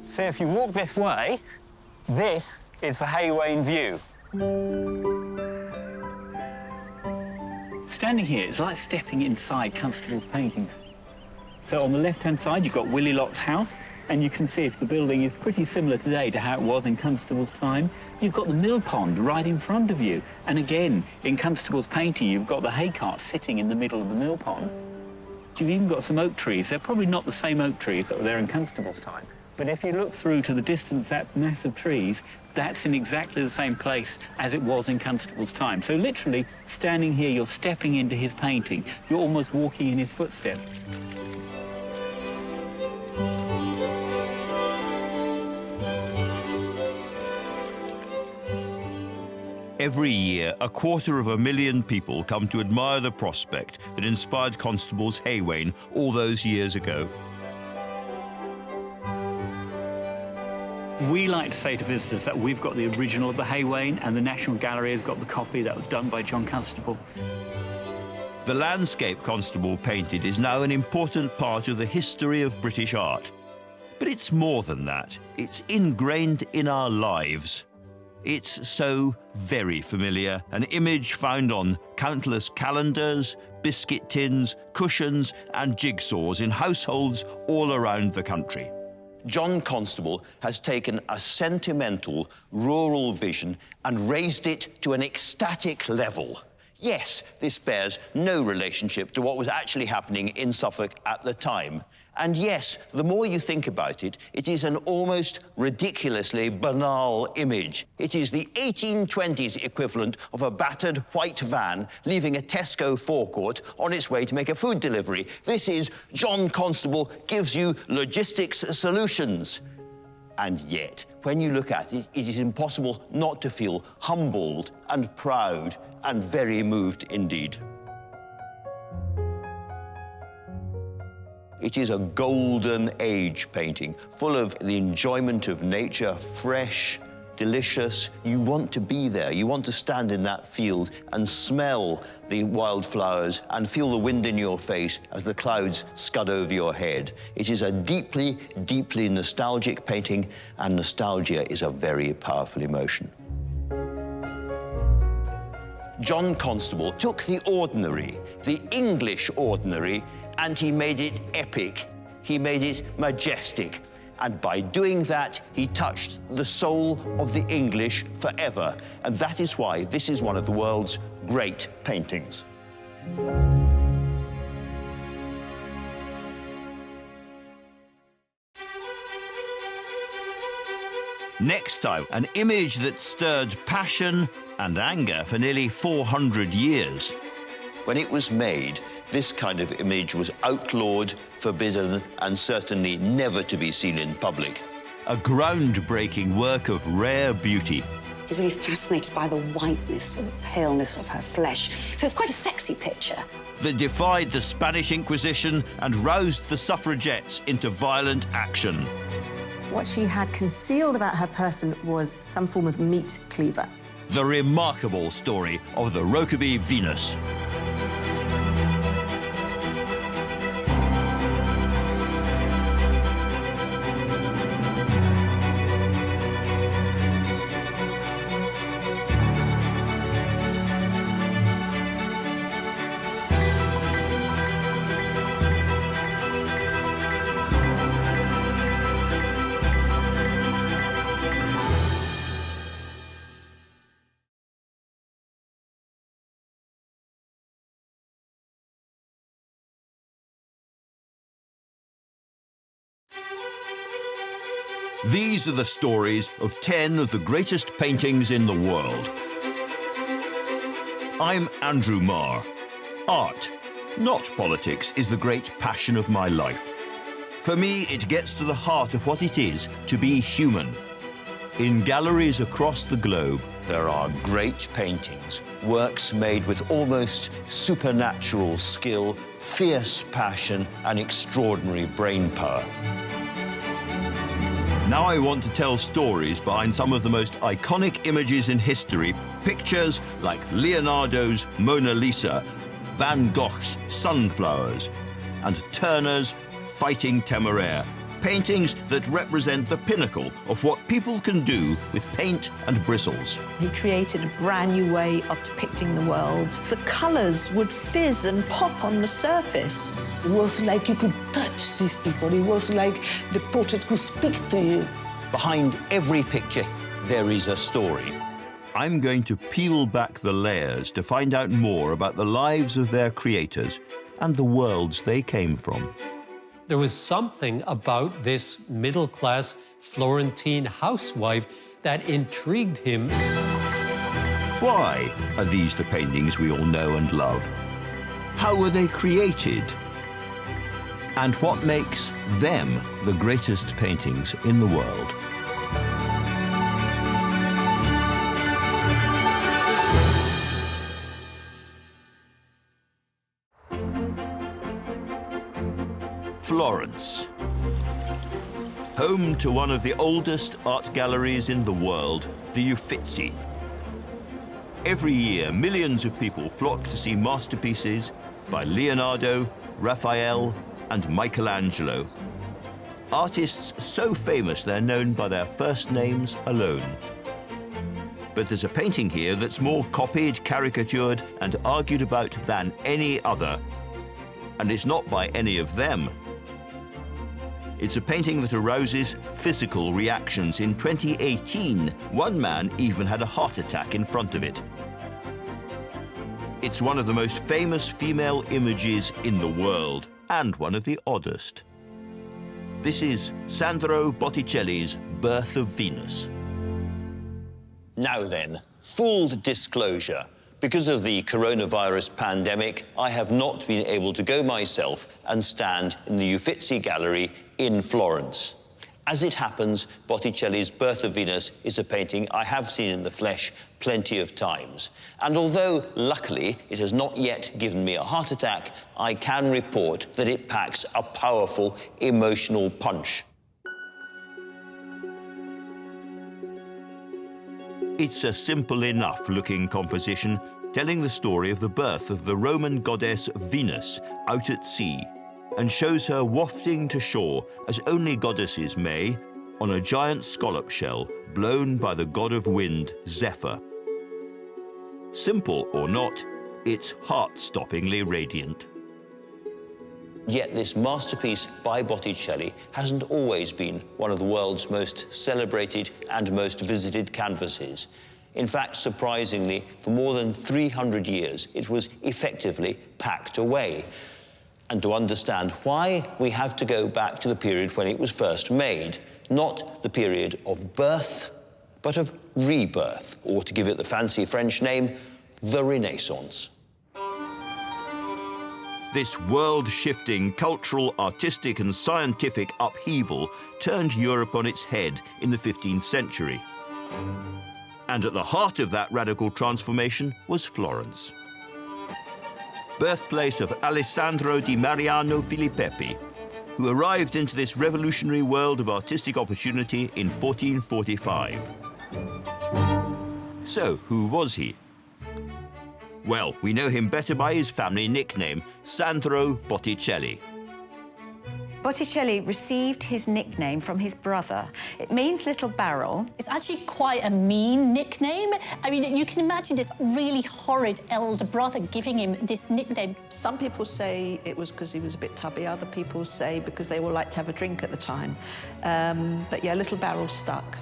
So if you walk this way, this is the Haywain view. Standing here, it's like stepping inside Constable's paintings. So on the left-hand side, you've got Willie Lott's house, and you can see if the building is pretty similar today to how it was in Constable's time. You've got the mill pond right in front of you. And again, in Constable's painting, you've got the hay cart sitting in the middle of the mill pond. You've even got some oak trees. They're probably not the same oak trees that were there in Constable's time. But if you look through to the distance, that mass of trees, that's in exactly the same place as it was in Constable's time. So literally, standing here, you're stepping into his painting. You're almost walking in his footsteps. Every year, 250,000 people come to admire the prospect that inspired Constable's Haywain all those years ago. We like to say to visitors that we've got the original of the Haywain, and the National Gallery has got the copy that was done by John Constable. The landscape Constable painted is now an important part of the history of British art. But it's more than that. It's ingrained in our lives. It's so very familiar, an image found on countless calendars, biscuit tins, cushions and jigsaws in households all around the country. John Constable has taken a sentimental rural vision and raised it to an ecstatic level. Yes, this bears no relationship to what was actually happening in Suffolk at the time. And yes, the more you think about it, it is an almost ridiculously banal image. It is the 1820s equivalent of a battered white van leaving a Tesco forecourt on its way to make a food delivery. This is John Constable gives you logistics solutions. And yet, when you look at it, it is impossible not to feel humbled and proud and very moved indeed. It is a golden age painting, full of the enjoyment of nature, fresh, delicious. You want to be there. You want to stand in that field and smell the wildflowers and feel the wind in your face as the clouds scud over your head. It is a deeply, deeply nostalgic painting, and nostalgia is a very powerful emotion. John Constable took the ordinary, the English ordinary, and he made it epic. He made it majestic. And by doing that, he touched the soul of the English forever. And that is why this is one of the world's great paintings. Next time, an image that stirred passion and anger for nearly 400 years. When it was made, this kind of image was outlawed, forbidden, and certainly never to be seen in public. A groundbreaking work of rare beauty. He's really fascinated by the whiteness or the paleness of her flesh. So it's quite a sexy picture. That defied the Spanish Inquisition and roused the suffragettes into violent action. What she had concealed about her person was some form of meat cleaver. The remarkable story of the Rokeby Venus. These are the stories of 10 of the greatest paintings in the world. I'm Andrew Marr. Art, not politics, is the great passion of my life. For me, it gets to the heart of what it is to be human. In galleries across the globe, there are great paintings, works made with almost supernatural skill, fierce passion, and extraordinary brain power. Now I want to tell stories behind some of the most iconic images in history, pictures like Leonardo's Mona Lisa, Van Gogh's Sunflowers, and Turner's Fighting Temeraire, Paintings that represent the pinnacle of what people can do with paint and bristles. He created a brand new way of depicting the world. The colours would fizz and pop on the surface. It was like you could touch these people. It was like the portrait could speak to you. Behind every picture, there is a story. I'm going to peel back the layers to find out more about the lives of their creators and the worlds they came from. There was something about this middle-class Florentine housewife that intrigued him. Why are these the paintings we all know and love? How were they created? And what makes them the greatest paintings in the world? Florence. Home to one of the oldest art galleries in the world, the Uffizi. Every year, millions of people flock to see masterpieces by Leonardo, Raphael, and Michelangelo. Artists so famous they're known by their first names alone. But there's a painting here that's more copied, caricatured, and argued about than any other. And it's not by any of them. It's a painting that arouses physical reactions. In 2018, one man even had a heart attack in front of it. It's one of the most famous female images in the world, and one of the oddest. This is Sandro Botticelli's Birth of Venus. Now then, full disclosure. Because of the coronavirus pandemic, I have not been able to go myself and stand in the Uffizi Gallery in Florence. As it happens, Botticelli's Birth of Venus is a painting I have seen in the flesh plenty of times. And although, luckily, it has not yet given me a heart attack, I can report that it packs a powerful emotional punch. It's a simple enough looking composition telling the story of the birth of the Roman goddess Venus out at sea, and shows her wafting to shore as only goddesses may on a giant scallop shell blown by the god of wind, Zephyr. Simple or not, it's heart-stoppingly radiant. Yet this masterpiece by Botticelli hasn't always been one of the world's most celebrated and most visited canvases. In fact, surprisingly, for more than 300 years, it was effectively packed away. And to understand why, we have to go back to the period when it was first made, not the period of birth, but of rebirth, or to give it the fancy French name, the Renaissance. This world-shifting cultural, artistic and scientific upheaval turned Europe on its head in the 15th century. And at the heart of that radical transformation was Florence, birthplace of Alessandro di Mariano Filippi, who arrived into this revolutionary world of artistic opportunity in 1445. So, who was he? Well, we know him better by his family nickname, Sandro Botticelli. Botticelli received his nickname from his brother. It means little barrel. It's actually quite a mean nickname. I mean, you can imagine this really horrid elder brother giving him this nickname. Some people say it was because he was a bit tubby. Other people say because they all liked to have a drink at the time. But yeah, little barrel stuck.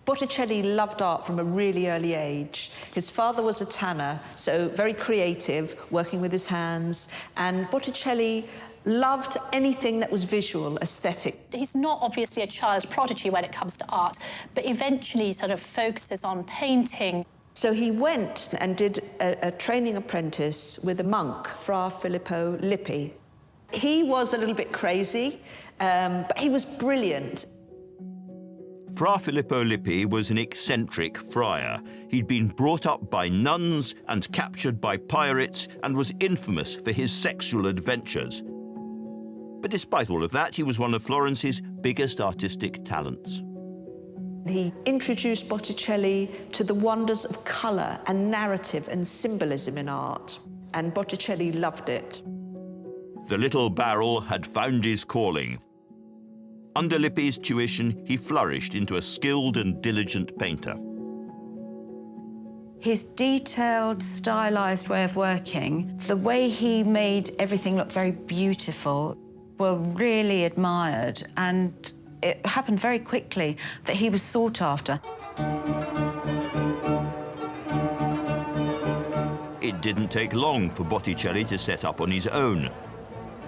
Botticelli loved art from a really early age. His father was a tanner, so very creative, working with his hands. And Botticelli loved anything that was visual, aesthetic. He's not obviously a child prodigy when it comes to art, but eventually sort of focuses on painting. So he went and did a training apprentice with a monk, Fra Filippo Lippi. He was a little bit crazy, but he was brilliant. Fra Filippo Lippi was an eccentric friar. He'd been brought up by nuns and captured by pirates and was infamous for his sexual adventures. But despite all of that, he was one of Florence's biggest artistic talents. He introduced Botticelli to the wonders of colour and narrative and symbolism in art, and Botticelli loved it. The little barrel had found his calling. Under Lippi's tuition, he flourished into a skilled and diligent painter. His detailed, stylised way of working, the way he made everything look very beautiful, were really admired, and it happened very quickly that he was sought after. It didn't take long for Botticelli to set up on his own,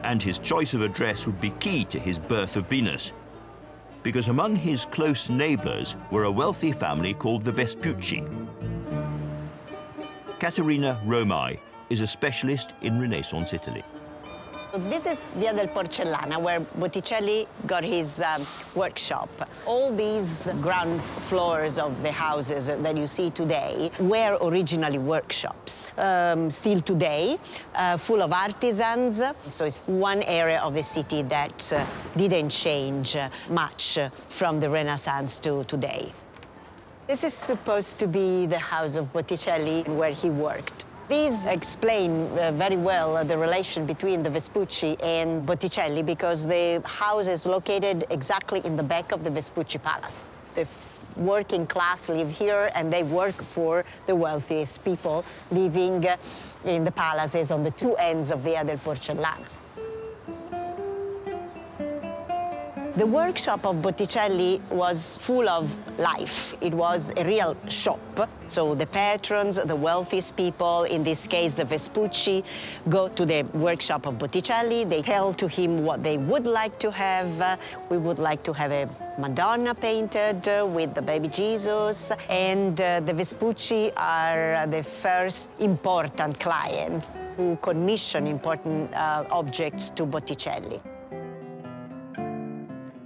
and his choice of address would be key to his Birth of Venus, because among his close neighbours were a wealthy family called the Vespucci. Caterina Romai is a specialist in Renaissance Italy. This is Via del Porcellana, where Botticelli got his workshop. All these ground floors of the houses that you see today were originally workshops. Still today, full of artisans. So it's one area of the city that didn't change much from the Renaissance to today. This is supposed to be the house of Botticelli where he worked. These explain very well the relation between the Vespucci and Botticelli, because the house is located exactly in the back of the Vespucci Palace. The working class live here, and they work for the wealthiest people living in the palaces on the two ends of Via del Porcellana. The workshop of Botticelli was full of life. It was a real shop. So the patrons, the wealthiest people, in this case the Vespucci, go to the workshop of Botticelli. They tell to him what they would like to have. We would like to have a Madonna painted with the baby Jesus. And the Vespucci are the first important clients who commission important objects to Botticelli.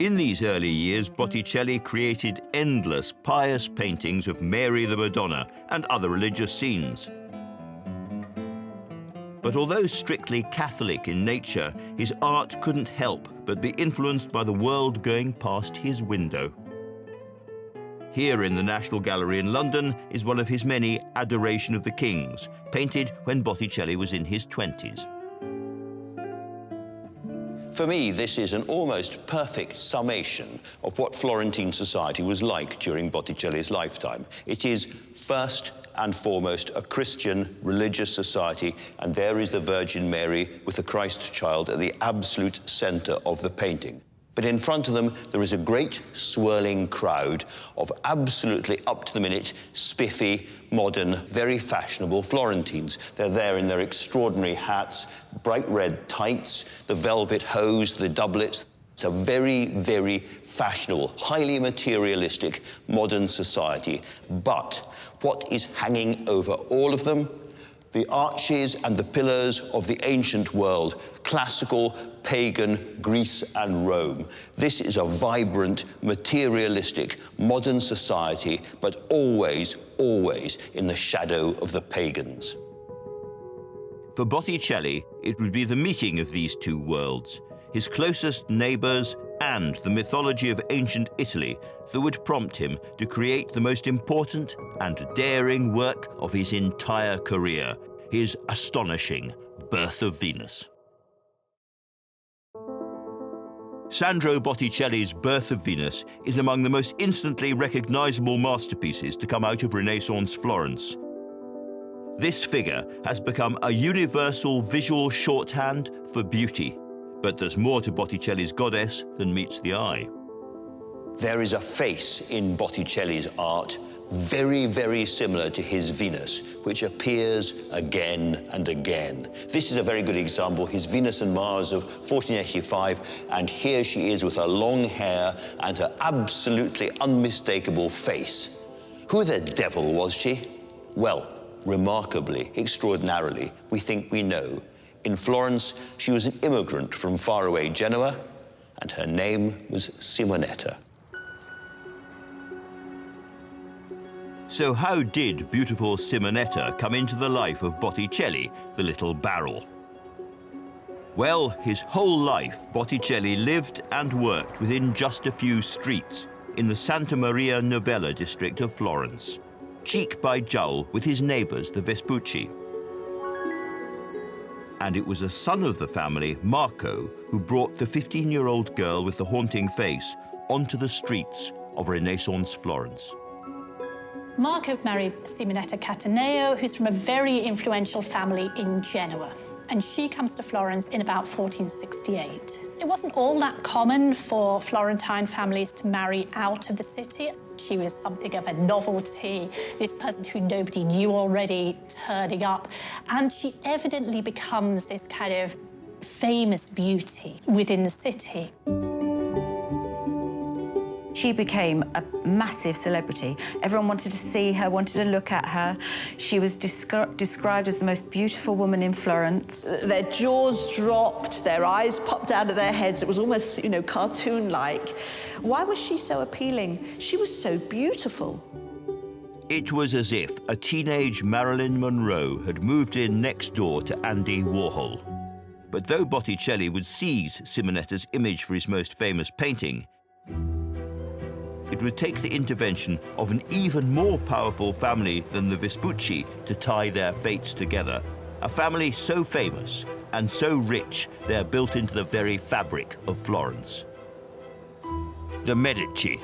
In these early years, Botticelli created endless pious paintings of Mary the Madonna and other religious scenes. But although strictly Catholic in nature, his art couldn't help but be influenced by the world going past his window. Here in the National Gallery in London is one of his many Adoration of the Kings, painted when Botticelli was in his 20s. For me, this is an almost perfect summation of what Florentine society was like during Botticelli's lifetime. It is first and foremost a Christian religious society, and there is the Virgin Mary with the Christ child at the absolute center of the painting. But in front of them, there is a great swirling crowd of absolutely up-to-the-minute, spiffy, modern, very fashionable Florentines. They're there in their extraordinary hats, bright red tights, the velvet hose, the doublets. It's a very, very fashionable, highly materialistic, modern society. But what is hanging over all of them? The arches and the pillars of the ancient world, classical, pagan Greece and Rome. This is a vibrant, materialistic, modern society, but always, always in the shadow of the pagans. For Botticelli, it would be the meeting of these two worlds, his closest neighbours and the mythology of ancient Italy, that would prompt him to create the most important and daring work of his entire career, his astonishing Birth of Venus. Sandro Botticelli's Birth of Venus is among the most instantly recognisable masterpieces to come out of Renaissance Florence. This figure has become a universal visual shorthand for beauty, but there's more to Botticelli's goddess than meets the eye. There is a face in Botticelli's art very, very similar to his Venus, which appears again and again. This is a very good example, his Venus and Mars of 1485, and here she is with her long hair and her absolutely unmistakable face. Who the devil was she? Well, remarkably, extraordinarily, we think we know. In Florence, she was an immigrant from faraway Genoa, and her name was Simonetta. So how did beautiful Simonetta come into the life of Botticelli, the little barrel? Well, his whole life, Botticelli lived and worked within just a few streets in the Santa Maria Novella district of Florence, cheek by jowl with his neighbours, the Vespucci. And it was a son of the family, Marco, who brought the 15-year-old girl with the haunting face onto the streets of Renaissance Florence. Marco married Simonetta Cataneo, who's from a very influential family in Genoa, and she comes to Florence in about 1468. It wasn't all that common for Florentine families to marry out of the city. She was something of a novelty, this person who nobody knew already turning up, and she evidently becomes this kind of famous beauty within the city. She became a massive celebrity. Everyone wanted to see her, wanted to look at her. She was described as the most beautiful woman in Florence. Their jaws dropped, their eyes popped out of their heads. It was almost, you know, cartoon-like. Why was she so appealing? She was so beautiful. It was as if a teenage Marilyn Monroe had moved in next door to Andy Warhol. But though Botticelli would seize Simonetta's image for his most famous painting, it would take the intervention of an even more powerful family than the Vespucci to tie their fates together. A family so famous and so rich they're built into the very fabric of Florence. The Medici.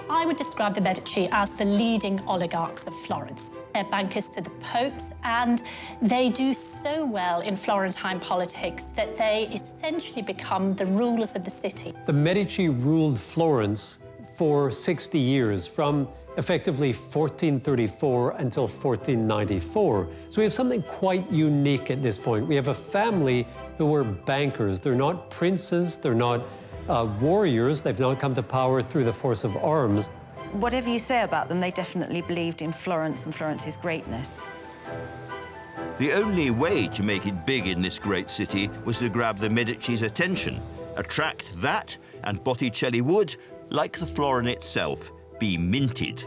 I would describe the Medici as the leading oligarchs of Florence. They're bankers to the popes, and they do so well in Florentine politics that they essentially become the rulers of the city. The Medici ruled Florence for 60 years, from effectively 1434 until 1494. So we have something quite unique at this point. We have a family who were bankers. They're not princes, they're not warriors. They've not come to power through the force of arms. Whatever you say about them, they definitely believed in Florence and Florence's greatness. The only way to make it big in this great city was to grab the Medici's attention, attract that, and Botticelli would, like the florin itself, be minted.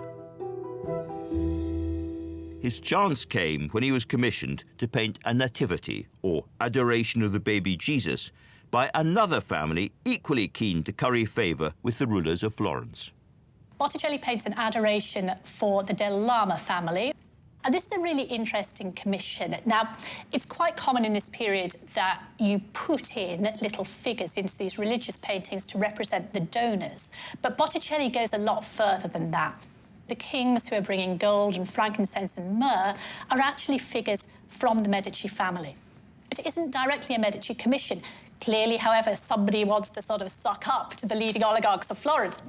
His chance came when he was commissioned to paint a nativity, or adoration of the baby Jesus, by another family equally keen to curry favour with the rulers of Florence. Botticelli paints an adoration for the Del Lama family. And this is a really interesting commission. Now, it's quite common in this period that you put in little figures into these religious paintings to represent the donors. But Botticelli goes a lot further than that. The kings who are bringing gold and frankincense and myrrh are actually figures from the Medici family. But it isn't directly a Medici commission. Clearly, however, somebody wants to sort of suck up to the leading oligarchs of Florence.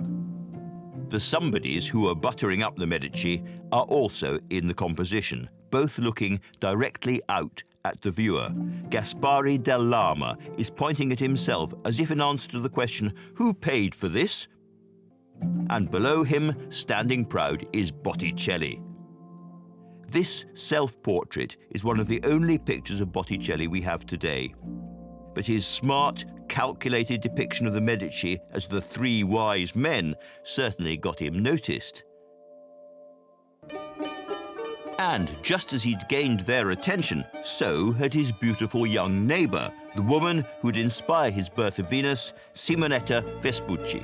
The somebodies who are buttering up the Medici are also in the composition, both looking directly out at the viewer. Gaspare del Lama is pointing at himself as if in answer to the question, who paid for this? And below him, standing proud, is Botticelli. This self-portrait is one of the only pictures of Botticelli we have today. But his smart, calculated depiction of the Medici as the three wise men certainly got him noticed. And just as he'd gained their attention, so had his beautiful young neighbour, the woman who'd inspire his Birth of Venus, Simonetta Vespucci.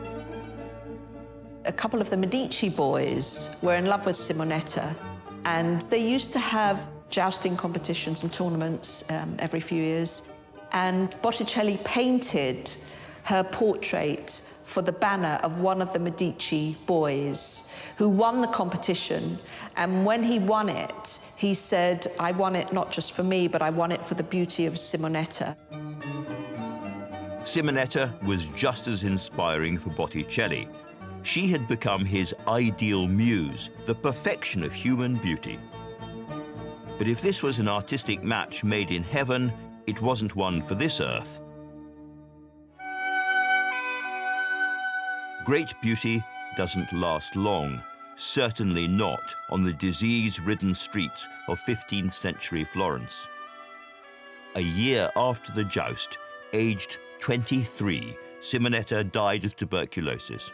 A couple of the Medici boys were in love with Simonetta, and they used to have jousting competitions and tournaments every few years. And Botticelli painted her portrait for the banner of one of the Medici boys who won the competition. And when he won it, he said, I won it not just for me, but I won it for the beauty of Simonetta. Simonetta was just as inspiring for Botticelli. She had become his ideal muse, the perfection of human beauty. But if this was an artistic match made in heaven, it wasn't one for this earth. Great beauty doesn't last long, certainly not on the disease-ridden streets of 15th century Florence. A year after the joust, aged 23, Simonetta died of tuberculosis.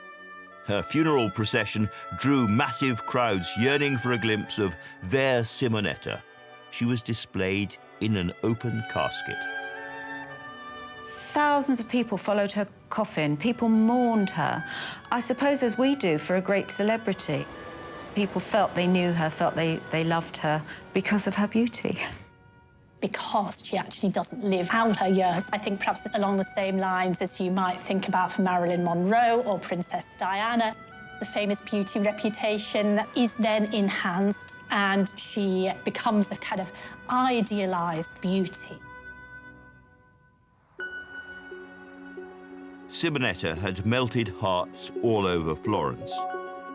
Her funeral procession drew massive crowds yearning for a glimpse of their Simonetta. She was displayed in an open casket. Thousands of people followed her coffin. People mourned her, I suppose as we do for a great celebrity. People felt they knew her, felt they loved her because of her beauty. because she actually doesn't live out her years. I think perhaps along the same lines as you might think about for Marilyn Monroe or Princess Diana. The famous beauty reputation is then enhanced and she becomes a kind of idealised beauty. Simonetta had melted hearts all over Florence.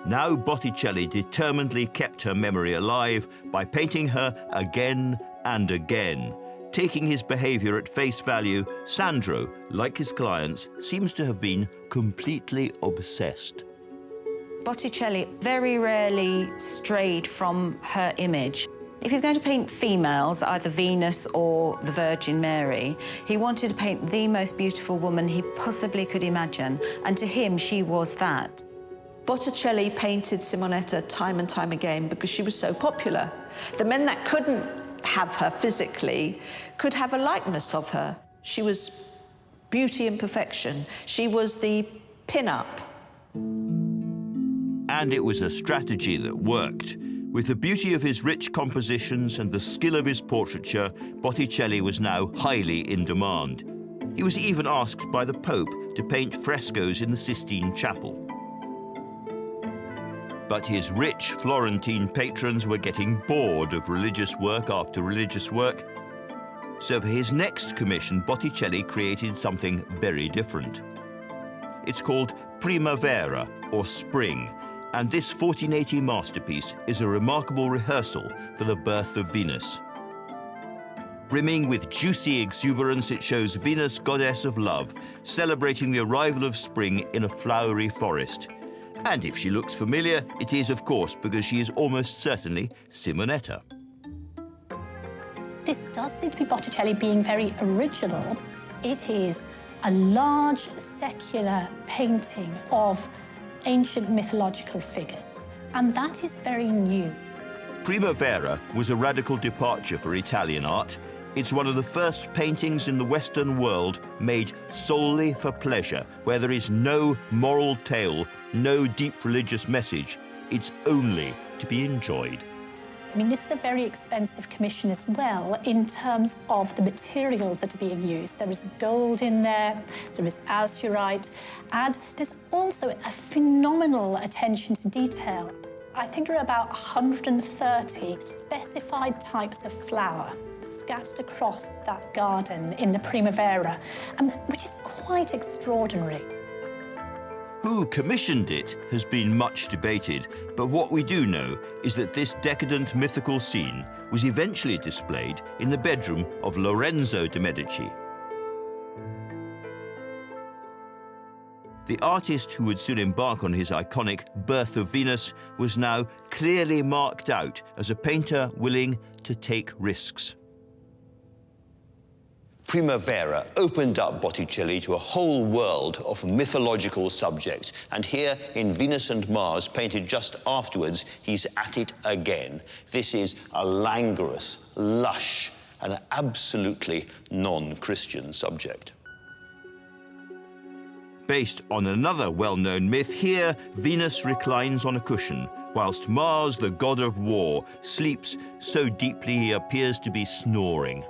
Now Botticelli determinedly kept her memory alive by painting her again and again. Taking his behaviour at face value, Sandro, like his clients, seems to have been completely obsessed. Botticelli very rarely strayed from her image. If he's going to paint females, either Venus or the Virgin Mary, he wanted to paint the most beautiful woman he possibly could imagine, and to him, she was that. Botticelli painted Simonetta time and time again because she was so popular. The men that couldn't have her physically could have a likeness of her. She was beauty and perfection. She was the pin-up. And it was a strategy that worked. With the beauty of his rich compositions and the skill of his portraiture, Botticelli was now highly in demand. He was even asked by the Pope to paint frescoes in the Sistine Chapel. But his rich Florentine patrons were getting bored of religious work after religious work. So for his next commission, Botticelli created something very different. It's called Primavera, or Spring, and this 1480 masterpiece is a remarkable rehearsal for the birth of Venus. Brimming with juicy exuberance, it shows Venus, goddess of love, celebrating the arrival of spring in a flowery forest. And if she looks familiar, it is, of course, because she is almost certainly Simonetta. This does seem to be Botticelli being very original. It is a large secular painting of ancient mythological figures, and that is very new. Primavera was a radical departure for Italian art. It's one of the first paintings in the Western world made solely for pleasure, where there is no moral tale, no deep religious message. It's only to be enjoyed. I mean, this is a very expensive commission as well in terms of the materials that are being used. There is gold in there, there is azurite, and there's also a phenomenal attention to detail. I think there are about 130 specified types of flower scattered across that garden in the Primavera, which is quite extraordinary. Who commissioned it has been much debated, but what we do know is that this decadent mythical scene was eventually displayed in the bedroom of Lorenzo de' Medici. The artist who would soon embark on his iconic Birth of Venus was now clearly marked out as a painter willing to take risks. Primavera opened up Botticelli to a whole world of mythological subjects. And here in Venus and Mars, painted just afterwards, he's at it again. This is a languorous, lush, and absolutely non-Christian subject. Based on another well-known myth, here Venus reclines on a cushion, whilst Mars, the god of war, sleeps so deeply he appears to be snoring.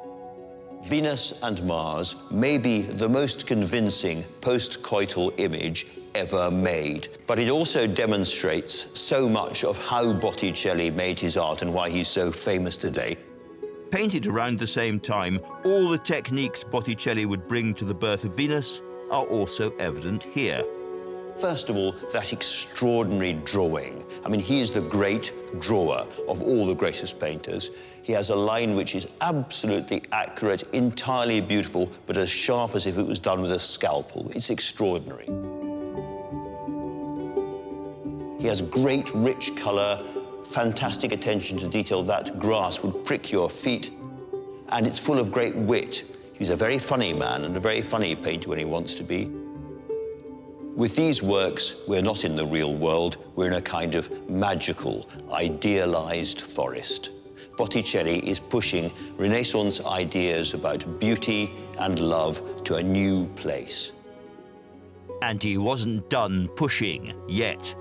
Venus and Mars may be the most convincing post-coital image ever made, but it also demonstrates so much of how Botticelli made his art and why he's so famous today. Painted around the same time, all the techniques Botticelli would bring to the Birth of Venus are also evident here. First of all, that extraordinary drawing. I mean, he is the great drawer of all the greatest painters. He has a line which is absolutely accurate, entirely beautiful, but as sharp as if it was done with a scalpel. It's extraordinary. He has great, rich colour, fantastic attention to detail. That grass would prick your feet, and it's full of great wit. He's a very funny man and a very funny painter when he wants to be. With these works, we're not in the real world. We're in a kind of magical, idealized forest. Botticelli is pushing Renaissance ideas about beauty and love to a new place. And he wasn't done pushing yet.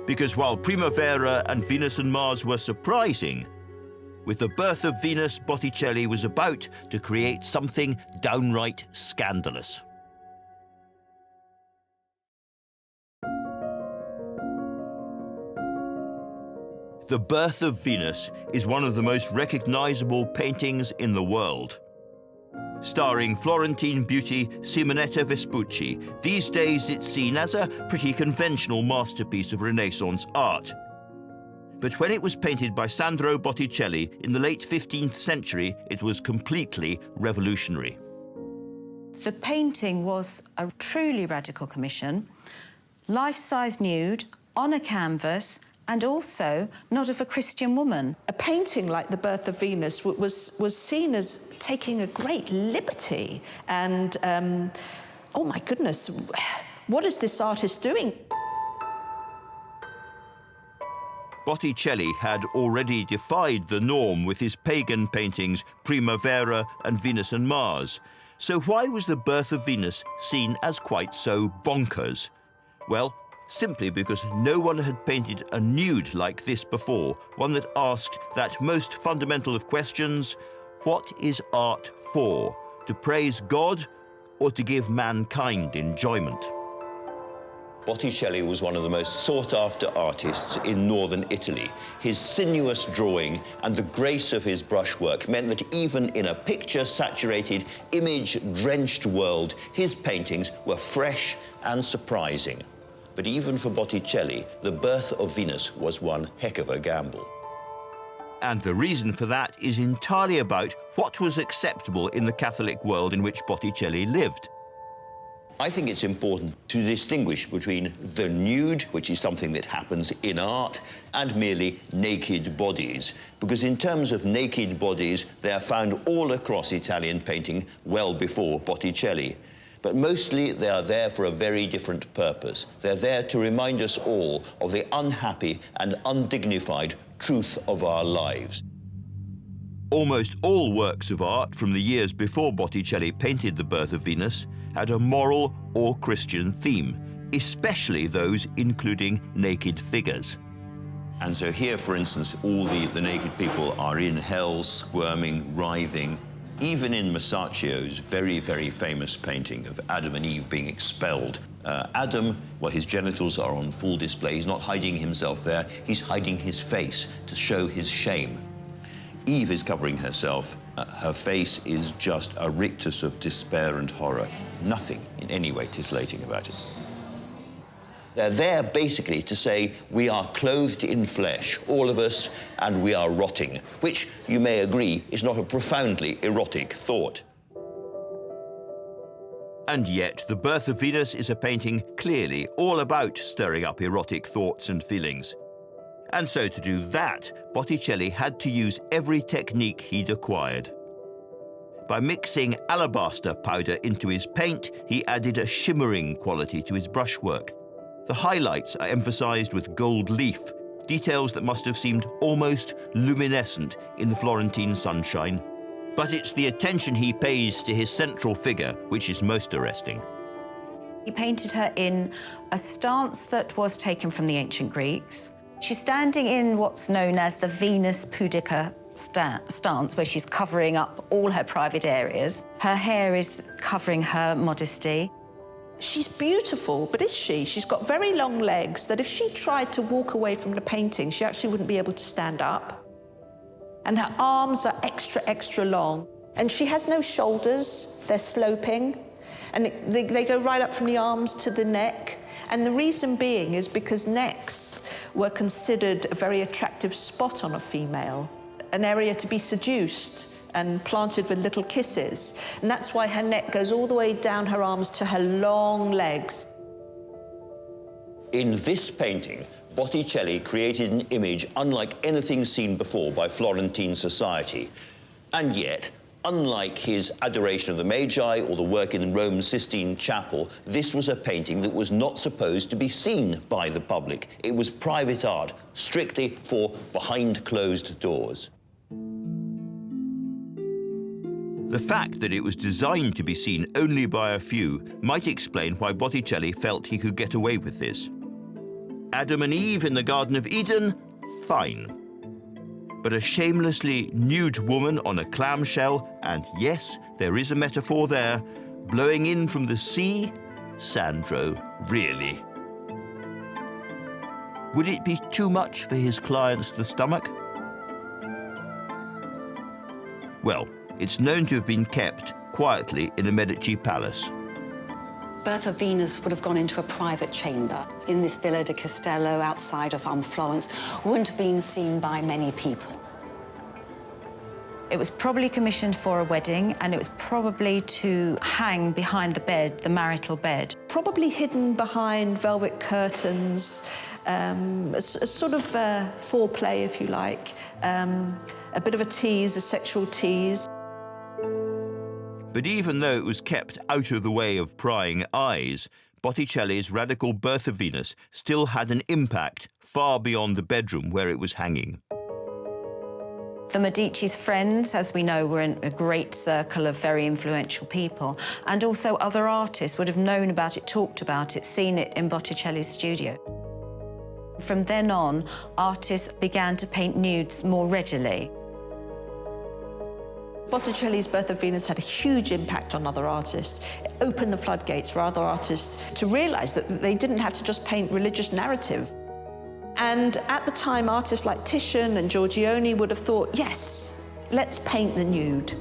Because while Primavera and Venus and Mars were surprising, With The Birth of Venus, Botticelli was about to create something downright scandalous. The Birth of Venus is one of the most recognizable paintings in the world. Starring Florentine beauty Simonetta Vespucci, these days it's seen as a pretty conventional masterpiece of Renaissance art. But when it was painted by Sandro Botticelli in the late 15th century, it was completely revolutionary. The painting was a truly radical commission, life-size nude, on a canvas, and also not of a Christian woman. A painting like The Birth of Venus was seen as taking a great liberty and, oh my goodness, what is this artist doing? Botticelli had already defied the norm with his pagan paintings Primavera and Venus and Mars. So why was The Birth of Venus seen as quite so bonkers? Well, simply because no one had painted a nude like this before, one that asked that most fundamental of questions: what is art for? To praise God or to give mankind enjoyment? Botticelli was one of the most sought-after artists in northern Italy. His sinuous drawing and the grace of his brushwork meant that even in a picture-saturated, image-drenched world, his paintings were fresh and surprising. But even for Botticelli, The Birth of Venus was one heck of a gamble. And the reason for that is entirely about what was acceptable in the Catholic world in which Botticelli lived. I think it's important to distinguish between the nude, which is something that happens in art, and merely naked bodies. Because in terms of naked bodies, they are found all across Italian painting well before Botticelli. But mostly they are there for a very different purpose. They're there to remind us all of the unhappy and undignified truth of our lives. Almost all works of art from the years before Botticelli painted The Birth of Venus had a moral or Christian theme, especially those including naked figures. And so here, for instance, all the naked people are in hell, squirming, writhing. Even in Masaccio's very, very famous painting of Adam and Eve being expelled, Adam, well, his genitals are on full display. He's not hiding himself there. He's hiding his face to show his shame. Eve is covering herself. Her face is just a rictus of despair and horror. Nothing in any way titillating about it. They're there basically to say we are clothed in flesh, all of us, and we are rotting, which you may agree is not a profoundly erotic thought. And yet, The Birth of Venus is a painting clearly all about stirring up erotic thoughts and feelings. And so to do that, Botticelli had to use every technique he'd acquired. By mixing alabaster powder into his paint, he added a shimmering quality to his brushwork. The highlights are emphasized with gold leaf, details that must have seemed almost luminescent in the Florentine sunshine. But it's the attention he pays to his central figure which is most arresting. He painted her in a stance that was taken from the ancient Greeks. She's standing in what's known as the Venus pudica stance, where she's covering up all her private areas. Her hair is covering her modesty. She's beautiful, but is she? She's got very long legs that if she tried to walk away from the painting, she actually wouldn't be able to stand up. And her arms are extra, extra long. And she has no shoulders, they're sloping. And they go right up from the arms to the neck. And the reason being is because necks were considered a very attractive spot on a female, an area to be seduced and planted with little kisses. And that's why her neck goes all the way down her arms to her long legs. In this painting, Botticelli created an image unlike anything seen before by Florentine society. And yet, unlike his Adoration of the Magi or the work in Rome's Sistine Chapel, this was a painting that was not supposed to be seen by the public. It was private art, strictly for behind closed doors. The fact that it was designed to be seen only by a few might explain why Botticelli felt he could get away with this. Adam and Eve in the Garden of Eden? Fine. But a shamelessly nude woman on a clamshell, and yes, there is a metaphor there, blowing in from the sea? Sandro, really? Would it be too much for his clients to stomach? Well, it's known to have been kept quietly in a Medici palace. Birth of Venus would have gone into a private chamber in this Villa di Castello outside of Florence. Wouldn't have been seen by many people. It was probably commissioned for a wedding, and it was probably to hang behind the bed, the marital bed. Probably hidden behind velvet curtains, a sort of foreplay, if you like, a bit of a tease, a sexual tease. But even though it was kept out of the way of prying eyes, Botticelli's radical Birth of Venus still had an impact far beyond the bedroom where it was hanging. The Medici's friends, as we know, were in a great circle of very influential people, and also other artists would have known about it, talked about it, seen it in Botticelli's studio. From then on, artists began to paint nudes more readily. Botticelli's Birth of Venus had a huge impact on other artists. It opened the floodgates for other artists to realise that they didn't have to just paint religious narrative. And at the time, artists like Titian and Giorgione would have thought, yes, let's paint the nude.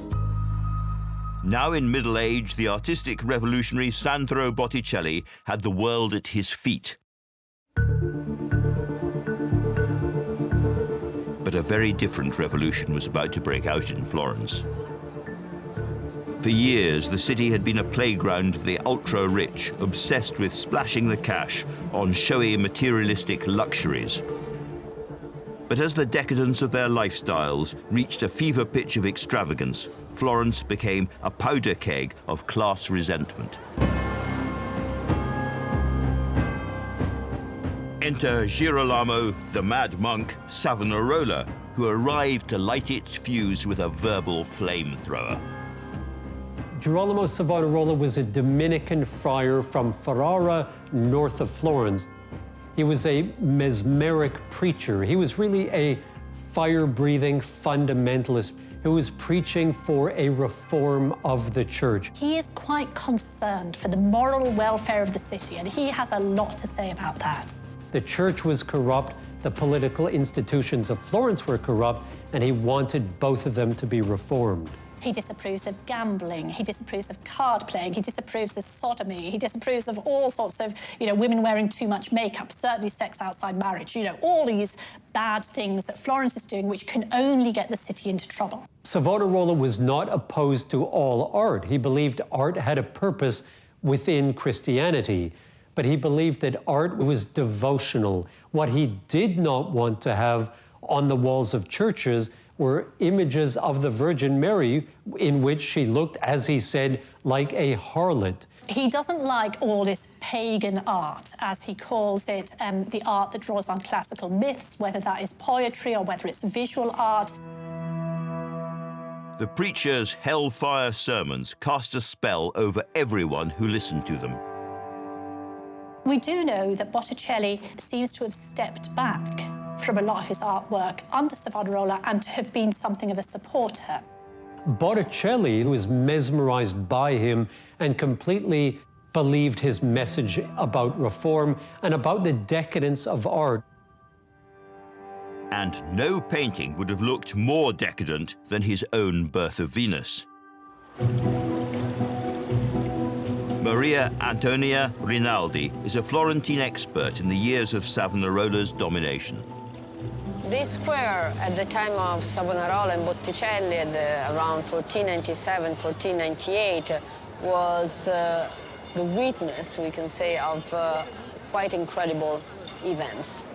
Now in middle age, the artistic revolutionary Sandro Botticelli had the world at his feet. But a very different revolution was about to break out in Florence. For years, the city had been a playground for the ultra-rich, obsessed with splashing the cash on showy materialistic luxuries. But as the decadence of their lifestyles reached a fever pitch of extravagance, Florence became a powder keg of class resentment. Enter Girolamo, the mad monk, Savonarola, who arrived to light its fuse with a verbal flamethrower. Girolamo Savonarola was a Dominican friar from Ferrara, north of Florence. He was a mesmeric preacher. He was really a fire-breathing fundamentalist who was preaching for a reform of the church. He is quite concerned for the moral welfare of the city, and he has a lot to say about that. The church was corrupt, the political institutions of Florence were corrupt, and he wanted both of them to be reformed. He disapproves of gambling, he disapproves of card playing, he disapproves of sodomy, he disapproves of all sorts of, women wearing too much makeup, certainly sex outside marriage, all these bad things that Florence is doing which can only get the city into trouble. Savonarola was not opposed to all art. He believed art had a purpose within Christianity, but he believed that art was devotional. What he did not want to have on the walls of churches were images of the Virgin Mary in which she looked, as he said, like a harlot. He doesn't like all this pagan art, as he calls it, the art that draws on classical myths, whether that is poetry or whether it's visual art. The preacher's hellfire sermons cast a spell over everyone who listened to them. We do know that Botticelli seems to have stepped back from a lot of his artwork under Savonarola and to have been something of a supporter. Botticelli was mesmerized by him and completely believed his message about reform and about the decadence of art. And no painting would have looked more decadent than his own Birth of Venus. Maria Antonia Rinaldi is a Florentine expert in the years of Savonarola's domination. This square, at the time of Savonarola and Botticelli, around 1497, 1498, was the witness, we can say, of quite incredible events.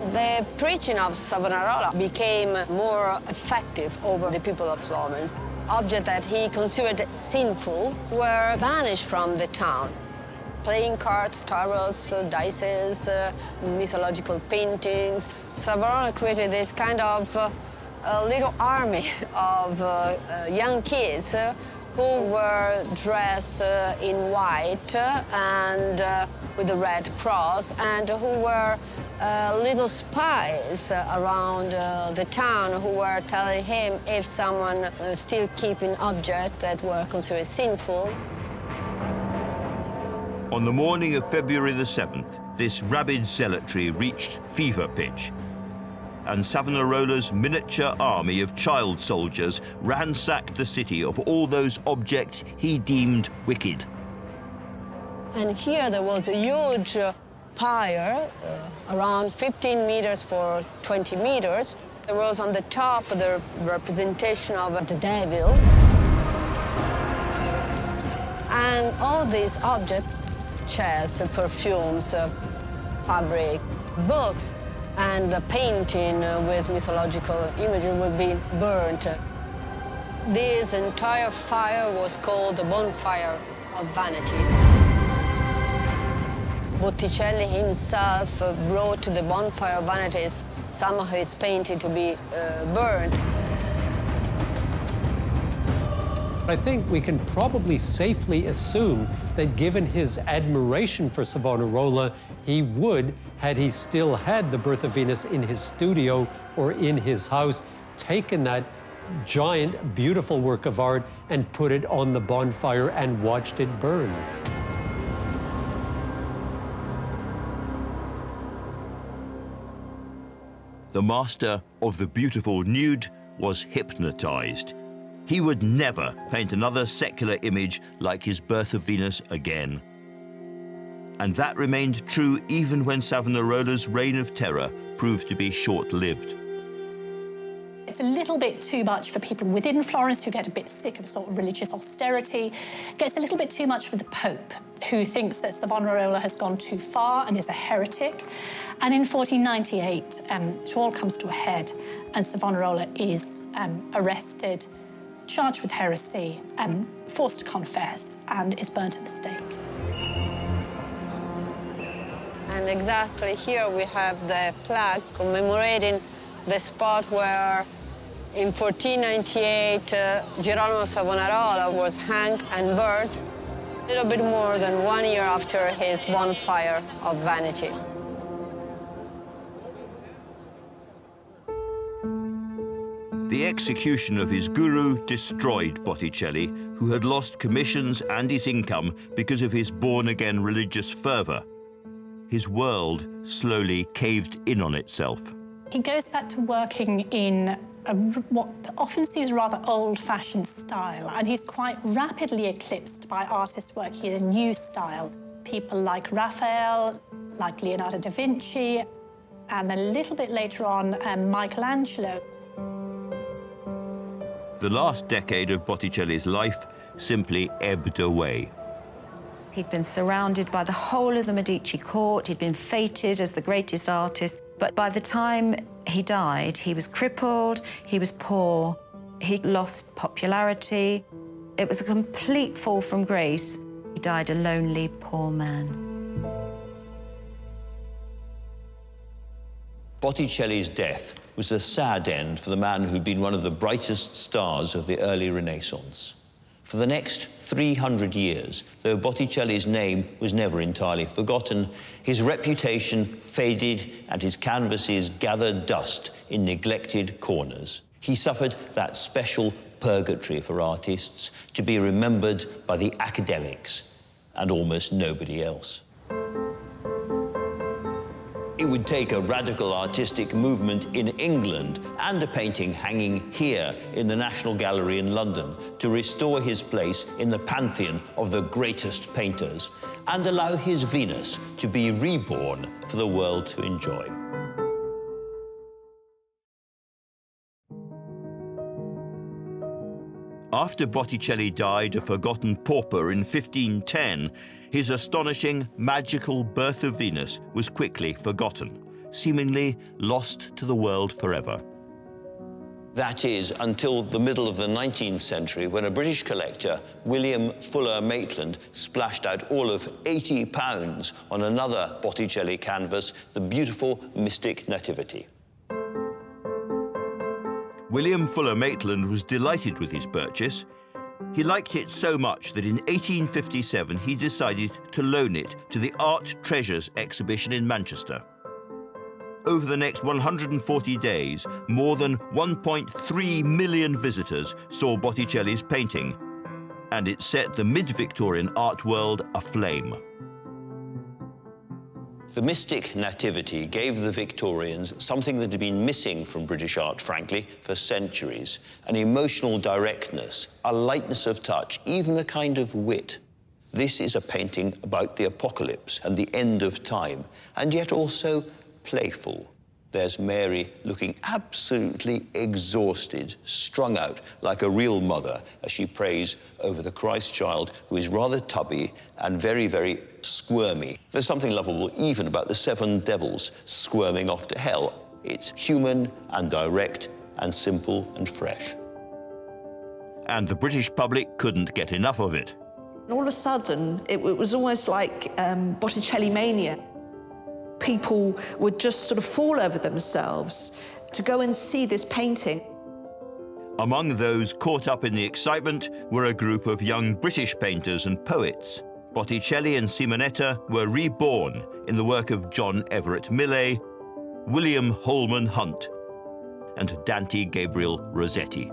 The preaching of Savonarola became more effective over the people of Florence. Objects that he considered sinful were banished from the town. Playing cards, tarots, dices, mythological paintings. Savonarola created this kind of little army of young kids who were dressed in white and with the red cross, and who were little spies around the town who were telling him if someone still keeping objects that were considered sinful. On the morning of February the 7th, this rabid zealotry reached fever pitch, and Savonarola's miniature army of child soldiers ransacked the city of all those objects he deemed wicked. And here there was a huge pyre, around 15 meters for 20 meters. There was on the top the representation of the devil. And all these objects, chairs, perfumes, fabric, books, and a painting with mythological imagery would be burnt. This entire fire was called the bonfire of vanity. Botticelli himself brought the bonfire of vanities some of his painting to be burned. I think we can probably safely assume that given his admiration for Savonarola, he would, had he still had the Birth of Venus in his studio or in his house, taken that giant, beautiful work of art and put it on the bonfire and watched it burn. The master of the beautiful nude was hypnotized. He would never paint another secular image like his Birth of Venus again. And that remained true even when Savonarola's reign of terror proved to be short-lived. It's a little bit too much for people within Florence who get a bit sick of sort of religious austerity. It gets a little bit too much for the Pope, who thinks that Savonarola has gone too far and is a heretic. And in 1498, it all comes to a head, and Savonarola is arrested, charged with heresy, forced to confess, and is burnt at the stake. And exactly here we have the plaque commemorating the spot where in 1498 Girolamo Savonarola was hanged and burnt, a little bit more than 1 year after his bonfire of vanity. The execution of his guru destroyed Botticelli, who had lost commissions and his income because of his born-again religious fervour. His world slowly caved in on itself. He goes back to working in what often seems rather old-fashioned style, and he's quite rapidly eclipsed by artists working in a new style. People like Raphael, like Leonardo da Vinci, and a little bit later on, Michelangelo. The last decade of Botticelli's life simply ebbed away. He'd been surrounded by the whole of the Medici court. He'd been feted as the greatest artist. But by the time he died, he was crippled, he was poor, he lost popularity. It was a complete fall from grace. He died a lonely, poor man. Botticelli's death was a sad end for the man who'd been one of the brightest stars of the early Renaissance. For the next 300 years, though Botticelli's name was never entirely forgotten, his reputation faded and his canvases gathered dust in neglected corners. He suffered that special purgatory for artists, to be remembered by the academics and almost nobody else. It would take a radical artistic movement in England and a painting hanging here in the National Gallery in London to restore his place in the pantheon of the greatest painters and allow his Venus to be reborn for the world to enjoy. After Botticelli died a forgotten pauper in 1510, his astonishing, magical Birth of Venus was quickly forgotten, seemingly lost to the world forever. That is, until the middle of the 19th century, when a British collector, William Fuller Maitland, splashed out all of £80 on another Botticelli canvas, the beautiful Mystic Nativity. William Fuller Maitland was delighted with his purchase. He liked it so much that in 1857 he decided to loan it to the Art Treasures exhibition in Manchester. Over the next 140 days, more than 1.3 million visitors saw Botticelli's painting, and it set the mid-Victorian art world aflame. The mystic nativity gave the Victorians something that had been missing from British art, frankly, for centuries. An emotional directness, a lightness of touch, even a kind of wit. This is a painting about the apocalypse and the end of time, and yet also playful. There's Mary looking absolutely exhausted, strung out like a real mother as she prays over the Christ child, who is rather tubby and very, very squirmy. There's something lovable even about the 7 devils squirming off to hell. It's human and direct and simple and fresh. And the British public couldn't get enough of it. And all of a sudden, it was almost like Botticelli mania. People would just sort of fall over themselves to go and see this painting. Among those caught up in the excitement were a group of young British painters and poets. Botticelli and Simonetta were reborn in the work of John Everett Millais, William Holman Hunt, and Dante Gabriel Rossetti.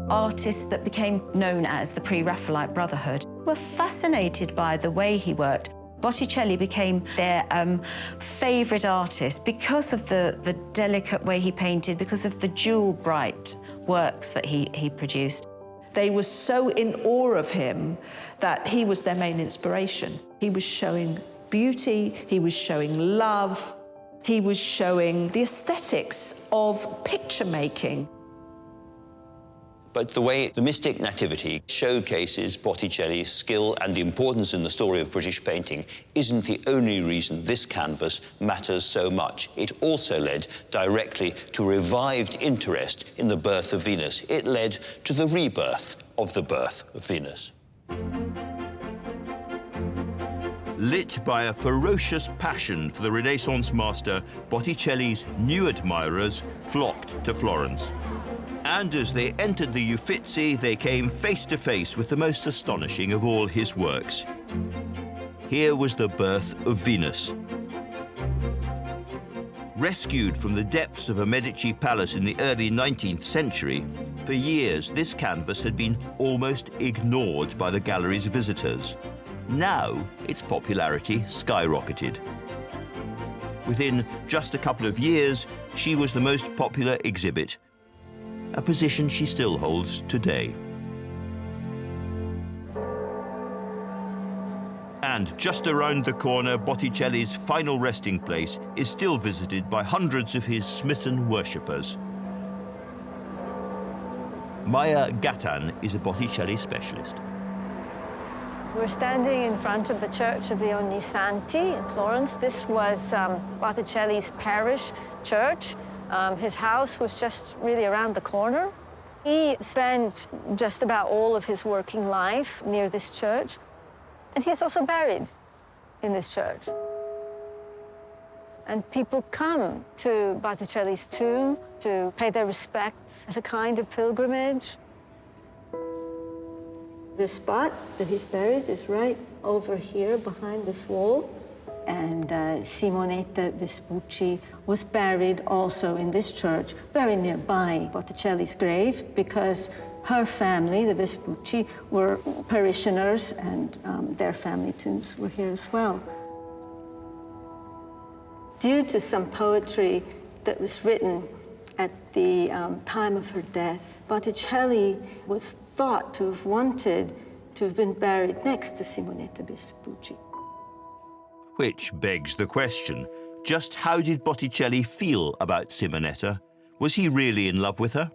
Artists that became known as the Pre-Raphaelite Brotherhood were fascinated by the way he worked. Botticelli became their favourite artist because of the delicate way he painted, because of the jewel-bright works that he produced. They were so in awe of him that he was their main inspiration. He was showing beauty, he was showing love, he was showing the aesthetics of picture-making. But the way the mystic nativity showcases Botticelli's skill and importance in the story of British painting isn't the only reason this canvas matters so much. It also led directly to revived interest in the birth of Venus. It led to the rebirth of the birth of Venus. Lit by a ferocious passion for the Renaissance master, Botticelli's new admirers flocked to Florence. And as they entered the Uffizi, they came face to face with the most astonishing of all his works. Here was the birth of Venus. Rescued from the depths of a Medici palace in the early 19th century, for years this canvas had been almost ignored by the gallery's visitors. Now its popularity skyrocketed. Within just a couple of years, she was the most popular exhibit, a position she still holds today. And just around the corner, Botticelli's final resting place is still visited by hundreds of his smitten worshippers. Maya Gattan is a Botticelli specialist. We're standing in front of the Church of the Ognissanti in Florence. This was Botticelli's parish church. His house was just really around the corner. He spent just about all of his working life near this church. And he is also buried in this church. And people come to Botticelli's tomb to pay their respects as a kind of pilgrimage. The spot that he's buried is right over here behind this wall. And Simonetta Vespucci was buried also in this church, very nearby Botticelli's grave, because her family, the Vespucci, were parishioners, and their family tombs were here as well. Due to some poetry that was written at the time of her death, Botticelli was thought to have wanted to have been buried next to Simonetta Vespucci. Which begs the question, just how did Botticelli feel about Simonetta? Was he really in love with her?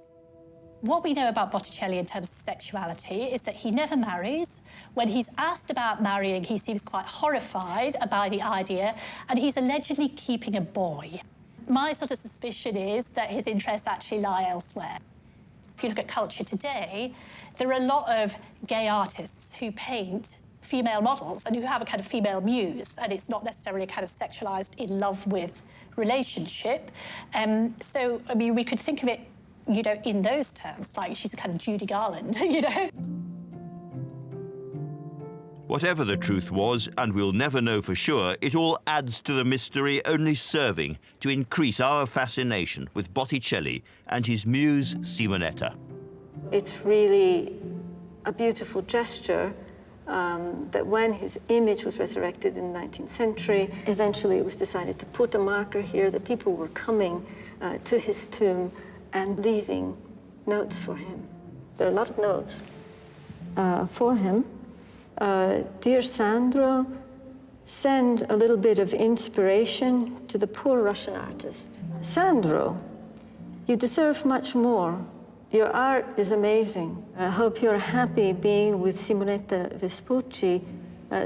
What we know about Botticelli in terms of sexuality is that he never marries. When he's asked about marrying, he seems quite horrified by the idea, and he's allegedly keeping a boy. My sort of suspicion is that his interests actually lie elsewhere. If you look at culture today, there are a lot of gay artists who paint female models and who have a kind of female muse, and it's not necessarily a kind of sexualized in love with relationship. So, I mean, we could think of it, you know, in those terms, like she's a kind of Judy Garland, you know? Whatever the truth was, and we'll never know for sure, it all adds to the mystery, only serving to increase our fascination with Botticelli and his muse Simonetta. It's really a beautiful gesture that when his image was resurrected in the 19th century, eventually it was decided to put a marker here that people were coming to his tomb and leaving notes for him. There are a lot of notes for him. Dear Sandro, send a little bit of inspiration to the poor Russian artist. Sandro, you deserve much more. Your art is amazing. I hope you're happy being with Simonetta Vespucci.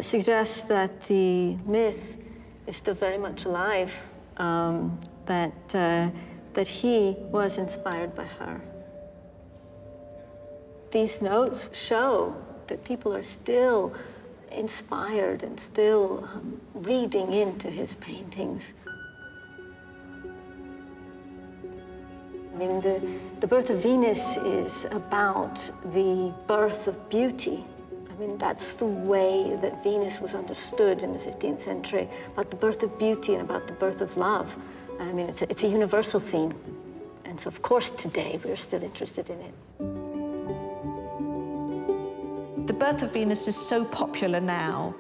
Suggests that the myth is still very much alive, that he was inspired by her. These notes show that people are still inspired and still reading into his paintings. I mean, the Birth of Venus is about the birth of beauty. I mean, that's the way that Venus was understood in the 15th century, about the birth of beauty and about the birth of love. I mean, it's a universal theme. And so, of course, today we're still interested in it. The Birth of Venus is so popular now.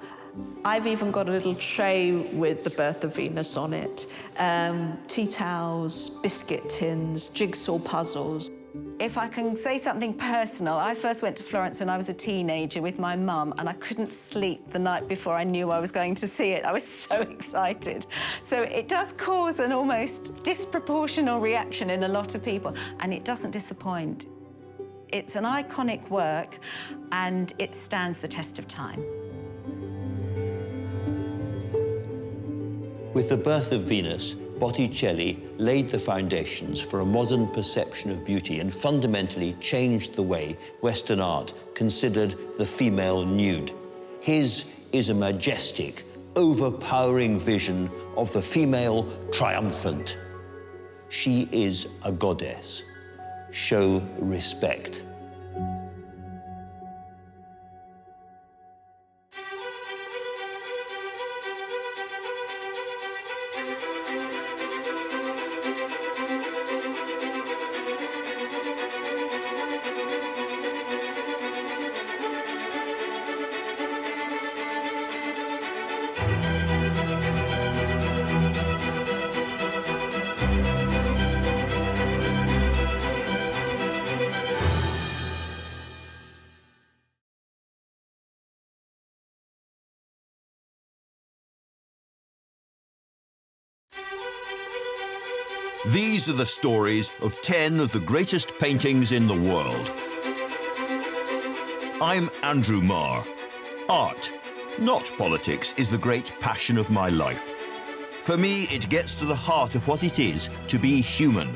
I've even got a little tray with the Birth of Venus on it. Tea towels, biscuit tins, jigsaw puzzles. If I can say something personal, I first went to Florence when I was a teenager with my mum, and I couldn't sleep the night before I knew I was going to see it. I was so excited. So it does cause an almost disproportional reaction in a lot of people, and it doesn't disappoint. It's an iconic work, and it stands the test of time. With the Birth of Venus, Botticelli laid the foundations for a modern perception of beauty and fundamentally changed the way Western art considered the female nude. His is a majestic, overpowering vision of the female triumphant. She is a goddess. Show respect. These are the stories of 10 of the greatest paintings in the world. I'm Andrew Marr. Art, not politics, is the great passion of my life. For me, it gets to the heart of what it is to be human.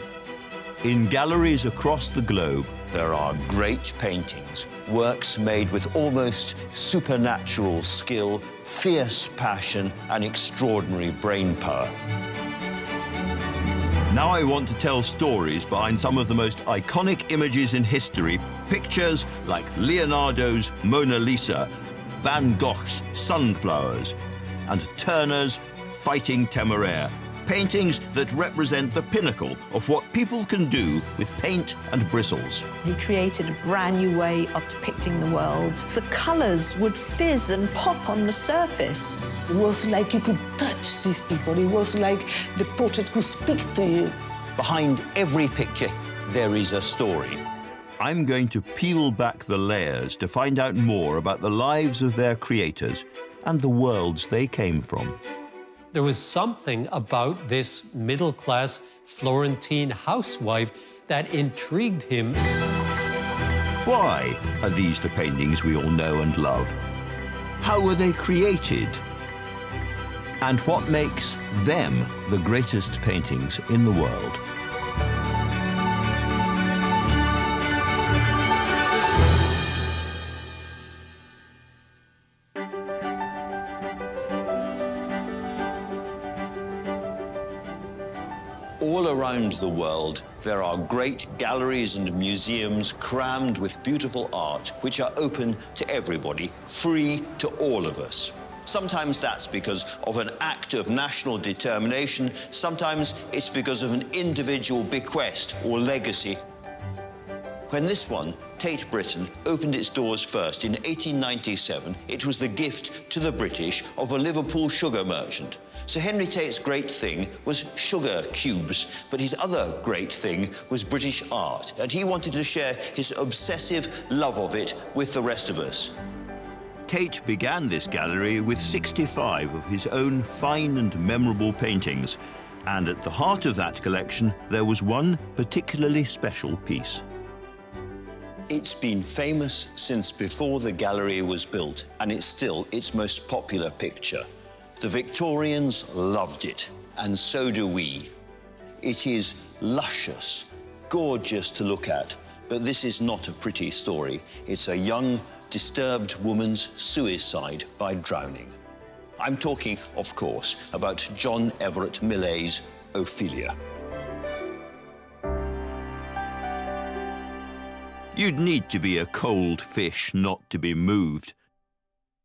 In galleries across the globe, there are great paintings, works made with almost supernatural skill, fierce passion, and extraordinary brain power. Now I want to tell stories behind some of the most iconic images in history, pictures like Leonardo's Mona Lisa, Van Gogh's Sunflowers, and Turner's Fighting Temeraire, paintings that represent the pinnacle of what people can do with paint and bristles. He created a brand new way of depicting the world. The colours would fizz and pop on the surface. It was like you could touch these people. It was like the portrait could speak to you. Behind every picture, there is a story. I'm going to peel back the layers to find out more about the lives of their creators and the worlds they came from. There was something about this middle-class Florentine housewife that intrigued him. Why are these the paintings we all know and love? How were they created? And what makes them the greatest paintings in the world? All around the world, there are great galleries and museums crammed with beautiful art, which are open to everybody, free to all of us. Sometimes that's because of an act of national determination, sometimes it's because of an individual bequest or legacy. When this one, Tate Britain, opened its doors first in 1897, it was the gift to the British of a Liverpool sugar merchant. Sir Henry Tate's great thing was sugar cubes, but his other great thing was British art, and he wanted to share his obsessive love of it with the rest of us. Tate began this gallery with 65 of his own fine and memorable paintings, and at the heart of that collection there was one particularly special piece. It's been famous since before the gallery was built, and it's still its most popular picture. The Victorians loved it, and so do we. It is luscious, gorgeous to look at, but this is not a pretty story. It's a young, disturbed woman's suicide by drowning. I'm talking, of course, about John Everett Millais' Ophelia. You'd need to be a cold fish not to be moved.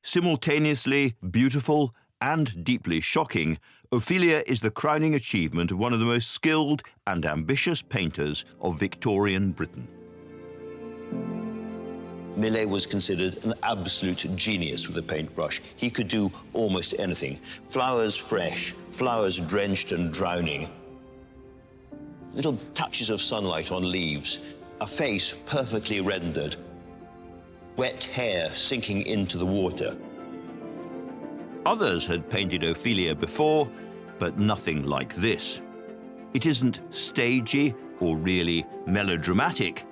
Simultaneously beautiful and deeply shocking, Ophelia is the crowning achievement of one of the most skilled and ambitious painters of Victorian Britain. Millais was considered an absolute genius with a paintbrush. He could do almost anything. Flowers fresh, flowers drenched and drowning. Little touches of sunlight on leaves, a face perfectly rendered, wet hair sinking into the water. Others had painted Ophelia before, but nothing like this. It isn't stagey or really melodramatic.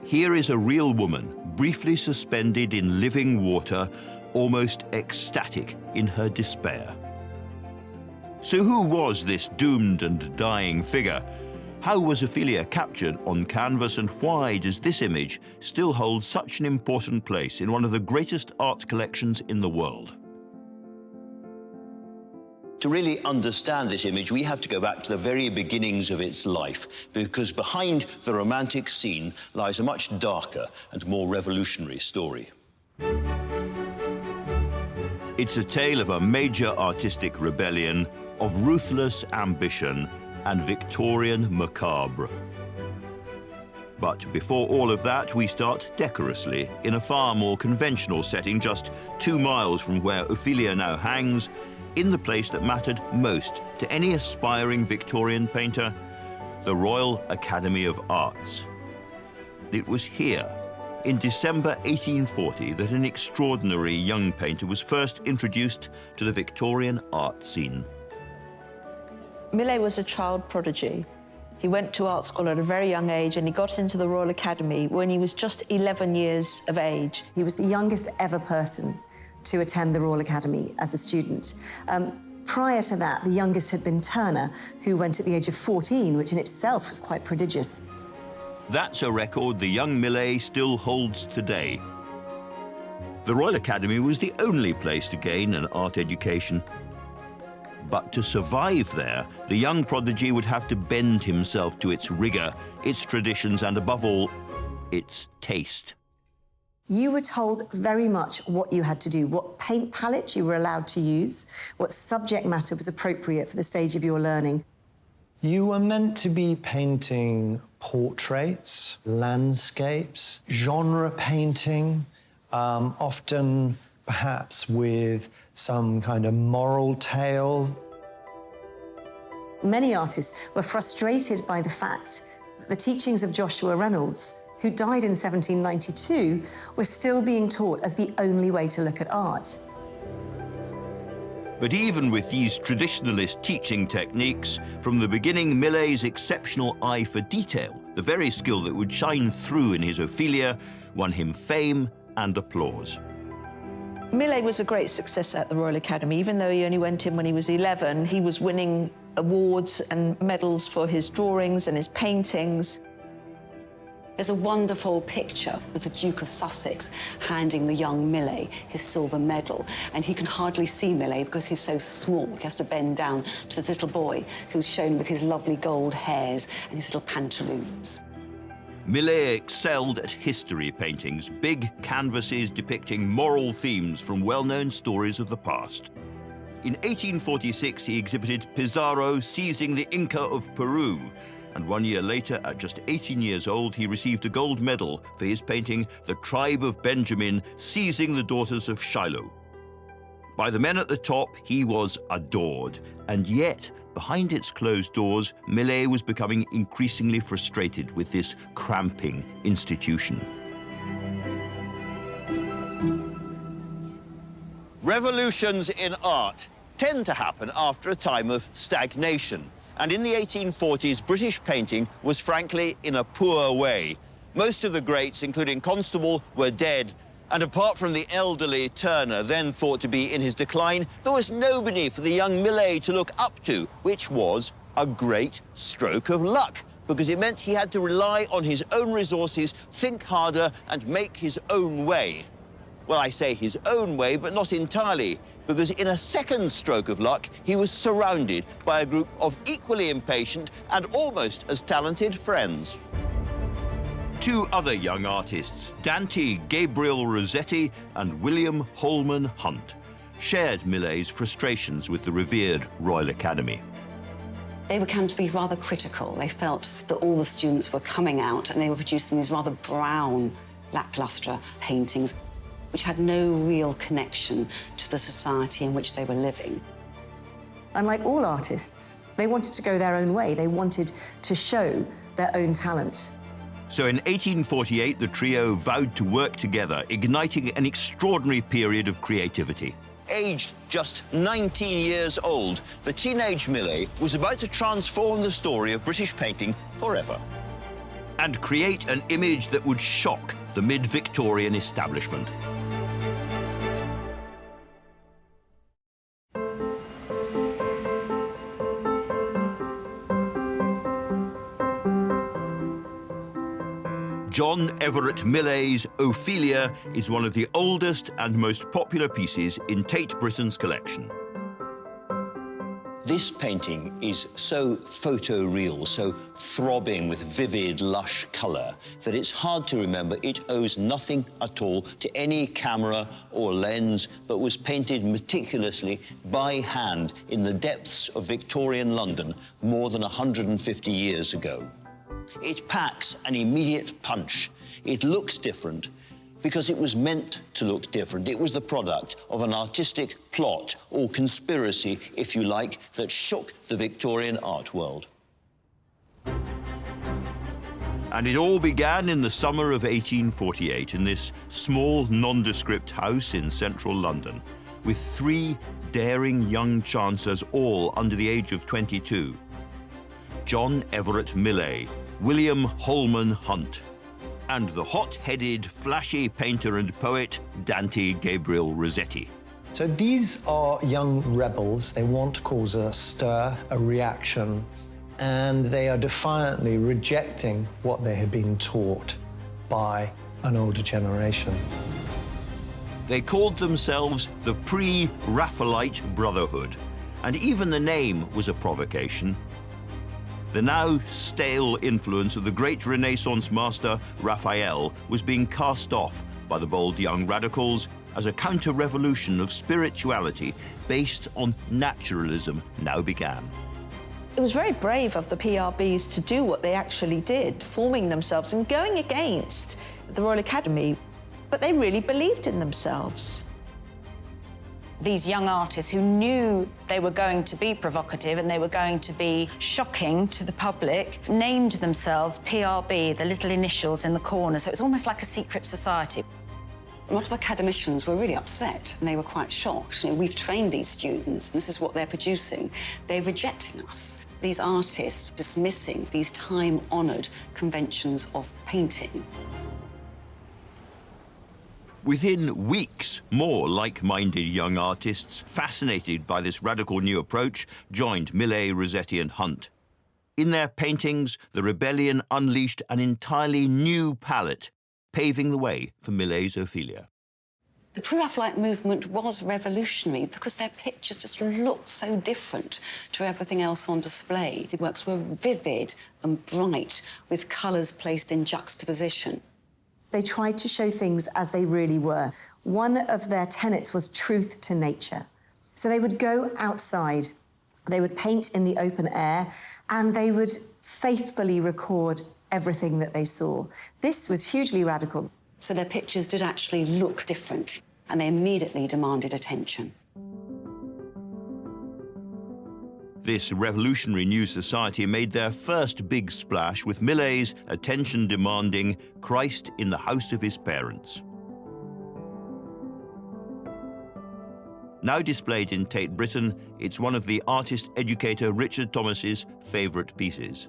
Here is a real woman, briefly suspended in living water, almost ecstatic in her despair. So who was this doomed and dying figure? How was Ophelia captured on canvas, and why does this image still hold such an important place in one of the greatest art collections in the world? To really understand this image, we have to go back to the very beginnings of its life, because behind the romantic scene lies a much darker and more revolutionary story. It's a tale of a major artistic rebellion, of ruthless ambition and Victorian macabre. But before all of that, we start decorously in a far more conventional setting, just 2 miles from where Ophelia now hangs, in the place that mattered most to any aspiring Victorian painter, the Royal Academy of Arts. It was here, in December 1840, that an extraordinary young painter was first introduced to the Victorian art scene. Millais was a child prodigy. He went to art school at a very young age, and he got into the Royal Academy when he was just 11 years of age. He was the youngest ever person to attend the Royal Academy as a student. Prior to that, the youngest had been Turner, who went at the age of 14, which in itself was quite prodigious. That's a record the young Millais still holds today. The Royal Academy was the only place to gain an art education. But to survive there, the young prodigy would have to bend himself to its rigor, its traditions, and above all, its taste. You were told very much what you had to do, what paint palette you were allowed to use, what subject matter was appropriate for the stage of your learning. You were meant to be painting portraits, landscapes, genre painting, often perhaps with some kind of moral tale. Many artists were frustrated by the fact that the teachings of Joshua Reynolds, who died in 1792, were still being taught as the only way to look at art. But even with these traditionalist teaching techniques, from the beginning, Millais' exceptional eye for detail, the very skill that would shine through in his Ophelia, won him fame and applause. Millais was a great success at the Royal Academy. Even though he only went in when he was 11, he was winning awards and medals for his drawings and his paintings. There's a wonderful picture of the Duke of Sussex handing the young Millais his silver medal, and he can hardly see Millais because he's so small. He has to bend down to this little boy who's shown with his lovely gold hairs and his little pantaloons. Millais excelled at history paintings, big canvases depicting moral themes from well-known stories of the past. In 1846, he exhibited Pizarro seizing the Inca of Peru, and 1 year later, at just 18 years old, he received a gold medal for his painting The Tribe of Benjamin seizing the daughters of Shiloh. By the men at the top, he was adored, and yet, behind its closed doors, Millais was becoming increasingly frustrated with this cramping institution. Revolutions in art tend to happen after a time of stagnation. And in the 1840s, British painting was frankly in a poor way. Most of the greats, including Constable, were dead. And apart from the elderly Turner, then thought to be in his decline, there was nobody for the young Millais to look up to, which was a great stroke of luck, because it meant he had to rely on his own resources, think harder, and make his own way. Well, I say his own way, but not entirely, because in a second stroke of luck, he was surrounded by a group of equally impatient and almost as talented friends. Two other young artists, Dante Gabriel Rossetti and William Holman Hunt, shared Millais' frustrations with the revered Royal Academy. They began to be rather critical. They felt that all the students were coming out and they were producing these rather brown, lacklustre paintings, which had no real connection to the society in which they were living. Unlike all artists, they wanted to go their own way. They wanted to show their own talent. So in 1848, the trio vowed to work together, igniting an extraordinary period of creativity. Aged just 19 years old, the teenage Millais was about to transform the story of British painting forever and create an image that would shock the mid-Victorian establishment. John Everett Millais' Ophelia is one of the oldest and most popular pieces in Tate Britain's collection. This painting is so photoreal, so throbbing with vivid, lush colour, that it's hard to remember it owes nothing at all to any camera or lens, but was painted meticulously by hand in the depths of Victorian London more than 150 years ago. It packs an immediate punch. It looks different because it was meant to look different. It was the product of an artistic plot or conspiracy, if you like, that shook the Victorian art world. And it all began in the summer of 1848 in this small, nondescript house in central London, with three daring young chancers, all under the age of 22. John Everett Millais, William Holman Hunt, and the hot-headed, flashy painter and poet Dante Gabriel Rossetti. So these are young rebels. They want to cause a stir, a reaction, and they are defiantly rejecting what they had been taught by an older generation. They called themselves the Pre-Raphaelite Brotherhood, and even the name was a provocation. The now stale influence of the great Renaissance master Raphael was being cast off by the bold young radicals as a counter-revolution of spirituality based on naturalism now began. It was very brave of the PRBs to do what they actually did, forming themselves and going against the Royal Academy, but they really believed in themselves. These young artists who knew they were going to be provocative and they were going to be shocking to the public named themselves PRB, the little initials in the corner, so it was almost like a secret society. A lot of academicians were really upset and they were quite shocked. You know, we've trained these students and this is what they're producing. They're rejecting us. These artists dismissing these time-honoured conventions of painting. Within weeks, more like-minded young artists, fascinated by this radical new approach, joined Millais, Rossetti and Hunt. In their paintings, the rebellion unleashed an entirely new palette, paving the way for Millais' Ophelia. The Pre-Raphaelite movement was revolutionary because their pictures just looked so different to everything else on display. The works were vivid and bright, with colours placed in juxtaposition. They tried to show things as they really were. One of their tenets was truth to nature. So they would go outside, they would paint in the open air, and they would faithfully record everything that they saw. This was hugely radical. So their pictures did actually look different, and they immediately demanded attention. This revolutionary new society made their first big splash with Millais' attention-demanding Christ in the house of his parents. Now displayed in Tate Britain, it's one of the artist-educator Richard Thomas's favourite pieces.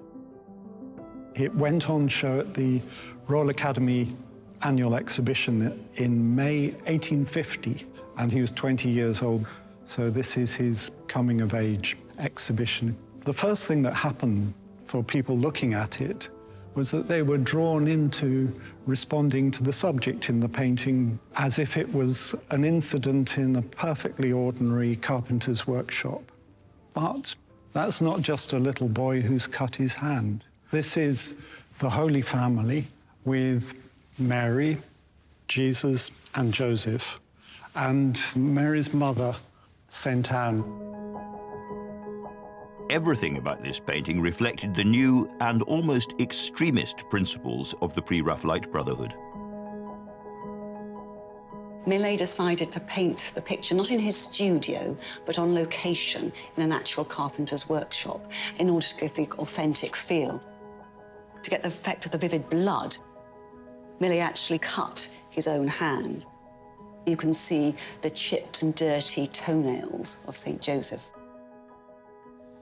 It went on show at the Royal Academy annual exhibition in May 1850, and he was 20 years old, so this is his coming-of-age exhibition. The first thing that happened for people looking at it was that they were drawn into responding to the subject in the painting as if it was an incident in a perfectly ordinary carpenter's workshop. But that's not just a little boy who's cut his hand. This is the Holy Family with Mary, Jesus, and Joseph, and Mary's mother, St. Anne. Everything about this painting reflected the new and almost extremist principles of the Pre-Raphaelite Brotherhood. Millais decided to paint the picture not in his studio, but on location in an actual carpenter's workshop in order to give the authentic feel. To get the effect of the vivid blood, Millais actually cut his own hand. You can see the chipped and dirty toenails of St. Joseph.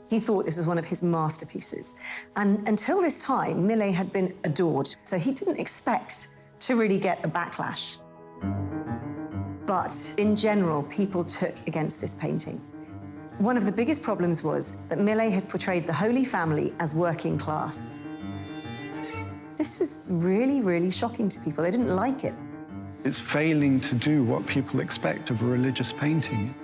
He thought this was one of his masterpieces. And until this time, Millais had been adored, so he didn't expect to really get a backlash. But in general, people took against this painting. One of the biggest problems was that Millais had portrayed the Holy Family as working class. This was really, really shocking to people. They didn't like it. It's failing to do what people expect of a religious painting.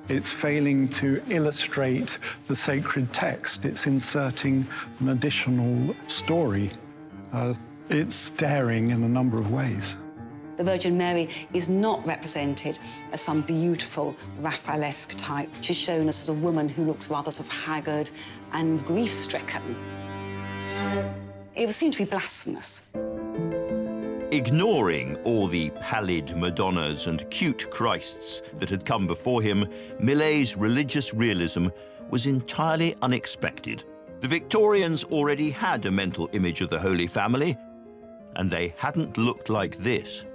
It's failing to illustrate the sacred text. It's inserting an additional story. It's daring in a number of ways. The Virgin Mary is not represented as some beautiful Raphaelesque type. She's shown as a woman who looks rather sort of haggard and grief-stricken. It would seem to be blasphemous. Ignoring all the pallid Madonnas and cute Christs that had come before him, Millais' religious realism was entirely unexpected. The Victorians already had a mental image of the Holy Family, and they hadn't looked like this.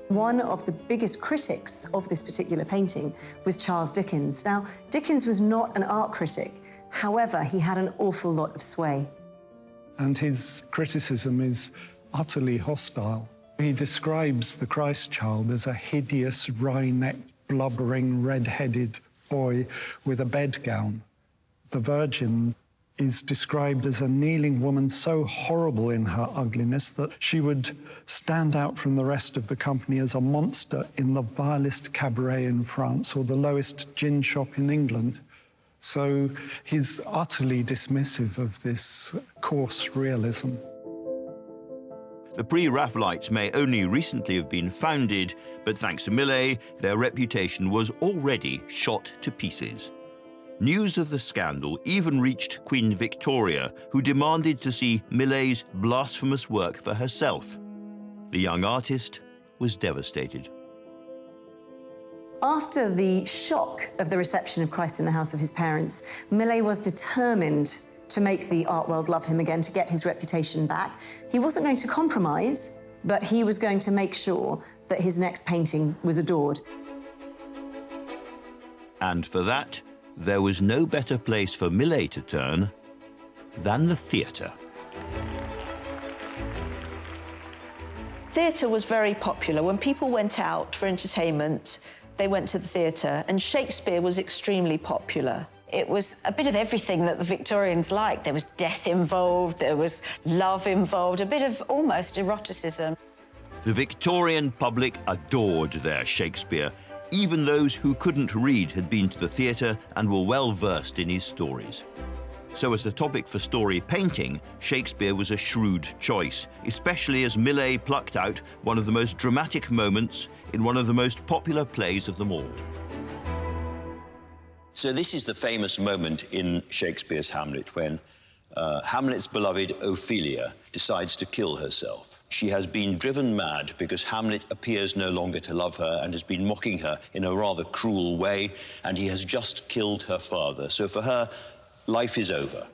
One of the biggest critics of this particular painting was Charles Dickens. Now, Dickens was not an art critic. However, he had an awful lot of sway. And his criticism is utterly hostile. He describes the Christ child as a hideous, wry-necked, blubbering, red-headed boy with a bedgown. The Virgin is described as a kneeling woman so horrible in her ugliness that she would stand out from the rest of the company as a monster in the vilest cabaret in France or the lowest gin shop in England. So he's utterly dismissive of this coarse realism. The Pre-Raphaelites may only recently have been founded, but thanks to Millais, their reputation was already shot to pieces. News of the scandal even reached Queen Victoria, who demanded to see Millais' blasphemous work for herself. The young artist was devastated. After the shock of the reception of Christ in the house of his parents, Millais was determined to make the art world love him again, to get his reputation back. He wasn't going to compromise, but he was going to make sure that his next painting was adored. And for that, there was no better place for Millais to turn than the theatre. Theatre was very popular. When people went out for entertainment, they went to the theatre, and Shakespeare was extremely popular. It was a bit of everything that the Victorians liked. There was death involved, there was love involved, a bit of almost eroticism. The Victorian public adored their Shakespeare. Even those who couldn't read had been to the theatre and were well versed in his stories. So as the topic for story painting, Shakespeare was a shrewd choice, especially as Millais plucked out one of the most dramatic moments in one of the most popular plays of them all. So this is the famous moment in Shakespeare's Hamlet when Hamlet's beloved Ophelia decides to kill herself. She has been driven mad because Hamlet appears no longer to love her and has been mocking her in a rather cruel way, and he has just killed her father. So for her, life is over.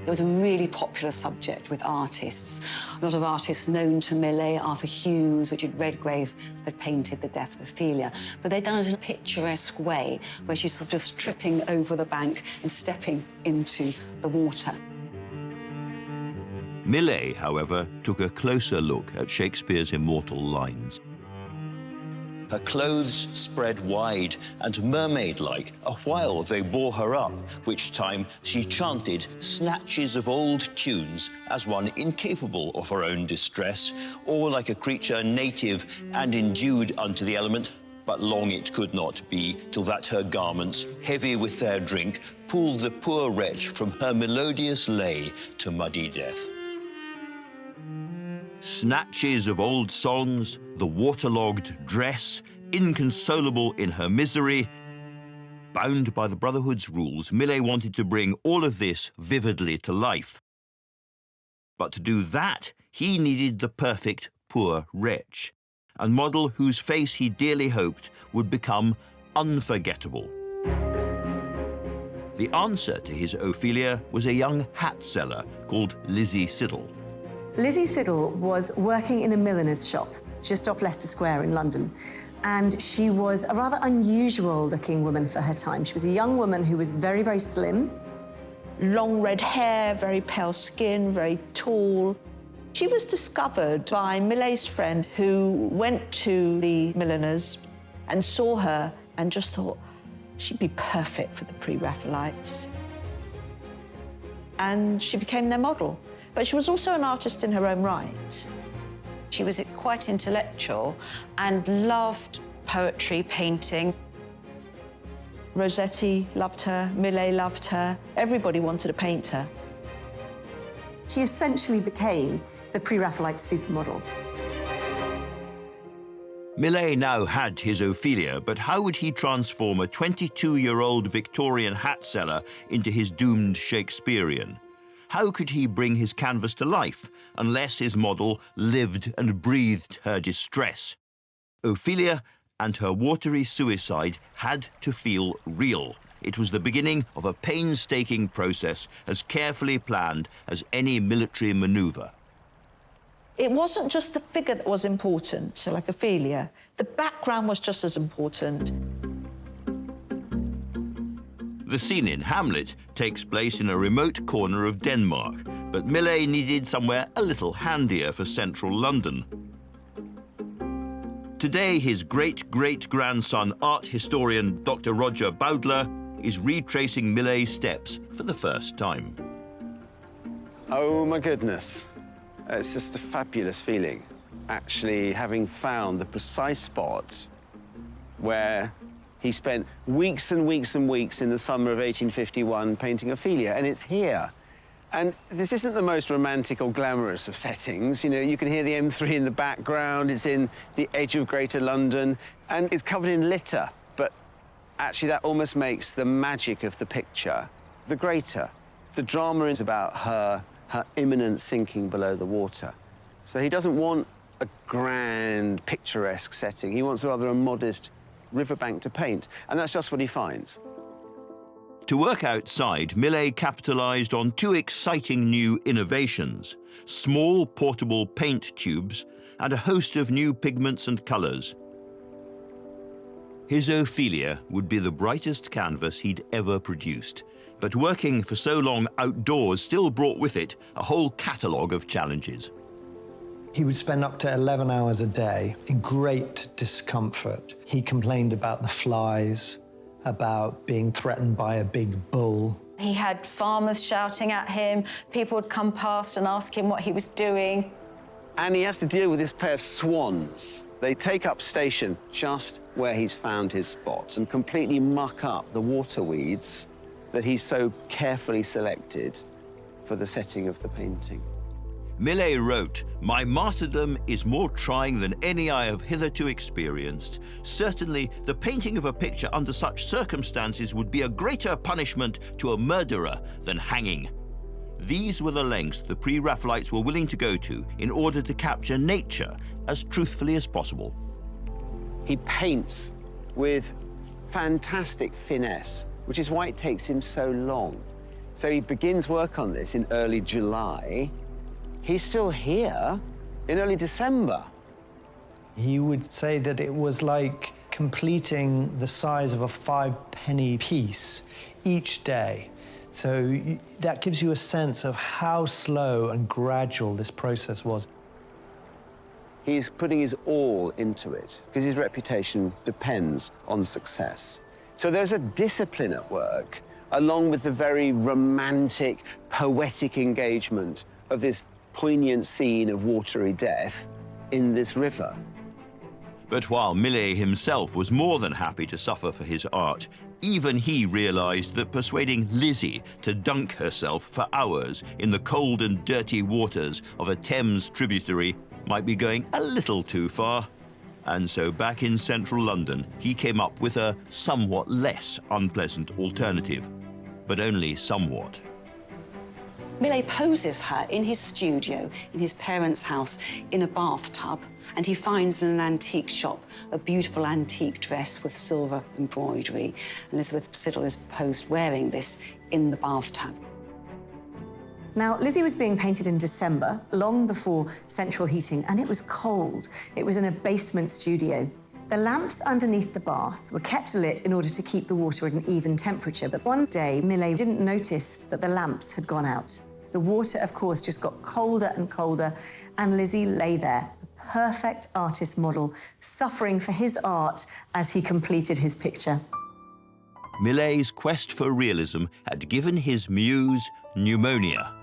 It was a really popular subject with artists. A lot of artists known to Millais, Arthur Hughes, Richard Redgrave, had painted the death of Ophelia. But they'd done it in a picturesque way, where she's sort of just tripping over the bank and stepping into the water. Millais, however, took a closer look at Shakespeare's immortal lines. Her clothes spread wide and mermaid-like, a while they bore her up, which time she chanted snatches of old tunes as one incapable of her own distress, or like a creature native and endued unto the element, but long it could not be, till that her garments, heavy with their drink, pulled the poor wretch from her melodious lay to muddy death. Snatches of old songs, the waterlogged dress, inconsolable in her misery. Bound by the Brotherhood's rules, Millais wanted to bring all of this vividly to life. But to do that, he needed the perfect poor wretch, a model whose face he dearly hoped would become unforgettable. The answer to his Ophelia was a young hat seller called Lizzie Siddal. Lizzie Siddal was working in a milliner's shop just off Leicester Square in London. And she was a rather unusual-looking woman for her time. She was a young woman who was very, very slim. Long red hair, very pale skin, very tall. She was discovered by Millais' friend who went to the milliner's and saw her and just thought she'd be perfect for the Pre-Raphaelites. And she became their model. But she was also an artist in her own right. She was quite intellectual and loved poetry, painting. Rossetti loved her, Millais loved her. Everybody wanted to paint her. She essentially became the Pre-Raphaelite supermodel. Millais now had his Ophelia, but how would he transform a 22-year-old Victorian hat seller into his doomed Shakespearean? How could he bring his canvas to life unless his model lived and breathed her distress? Ophelia and her watery suicide had to feel real. It was the beginning of a painstaking process as carefully planned as any military maneuver. It wasn't just the figure that was important, so like Ophelia. The background was just as important. The scene in Hamlet takes place in a remote corner of Denmark, but Millais needed somewhere a little handier for central London. Today, his great-great-grandson, art historian Dr. Roger Bowdler, is retracing Millais' steps for the first time. Oh, my goodness. It's just a fabulous feeling, actually having found the precise spot where he spent weeks and weeks and weeks in the summer of 1851 painting Ophelia, and it's here. And this isn't the most romantic or glamorous of settings. You know, you can hear the M3 in the background, it's in the edge of Greater London, and it's covered in litter. But actually, that almost makes the magic of the picture the greater. The drama is about her imminent sinking below the water. So he doesn't want a grand, picturesque setting. He wants rather a modest riverbank to paint, and that's just what he finds. To work outside, Millais capitalized on two exciting new innovations: small portable paint tubes and a host of new pigments and colors. His Ophelia would be the brightest canvas he'd ever produced, but working for so long outdoors still brought with it a whole catalogue of challenges. He would spend up to 11 hours a day in great discomfort. He complained about the flies, about being threatened by a big bull. He had farmers shouting at him. People would come past and ask him what he was doing. And he has to deal with this pair of swans. They take up station just where he's found his spot and completely muck up the water weeds that he's so carefully selected for the setting of the painting. Millais wrote, "My martyrdom is more trying than any I have hitherto experienced. Certainly, the painting of a picture under such circumstances would be a greater punishment to a murderer than hanging." These were the lengths the Pre-Raphaelites were willing to go to in order to capture nature as truthfully as possible. He paints with fantastic finesse, which is why it takes him so long. So he begins work on this in early July. He's still here in early December. He would say that it was like completing the size of a 5-penny piece each day. So that gives you a sense of how slow and gradual this process was. He's putting his all into it because his reputation depends on success. So there's a discipline at work, along with the very romantic, poetic engagement of this poignant scene of watery death in this river. But while Millais himself was more than happy to suffer for his art, even he realized that persuading Lizzie to dunk herself for hours in the cold and dirty waters of a Thames tributary might be going a little too far. And so back in central London, he came up with a somewhat less unpleasant alternative, but only somewhat. Millais poses her in his studio, in his parents' house, in a bathtub, and he finds in an antique shop a beautiful antique dress with silver embroidery. Elizabeth Siddal is posed wearing this in the bathtub. Now, Lizzie was being painted in December, long before central heating, and it was cold. It was in a basement studio. The lamps underneath the bath were kept lit in order to keep the water at an even temperature. But one day, Millais didn't notice that the lamps had gone out. The water, of course, just got colder and colder, and Lizzie lay there, the perfect artist model, suffering for his art as he completed his picture. Millais' quest for realism had given his muse pneumonia.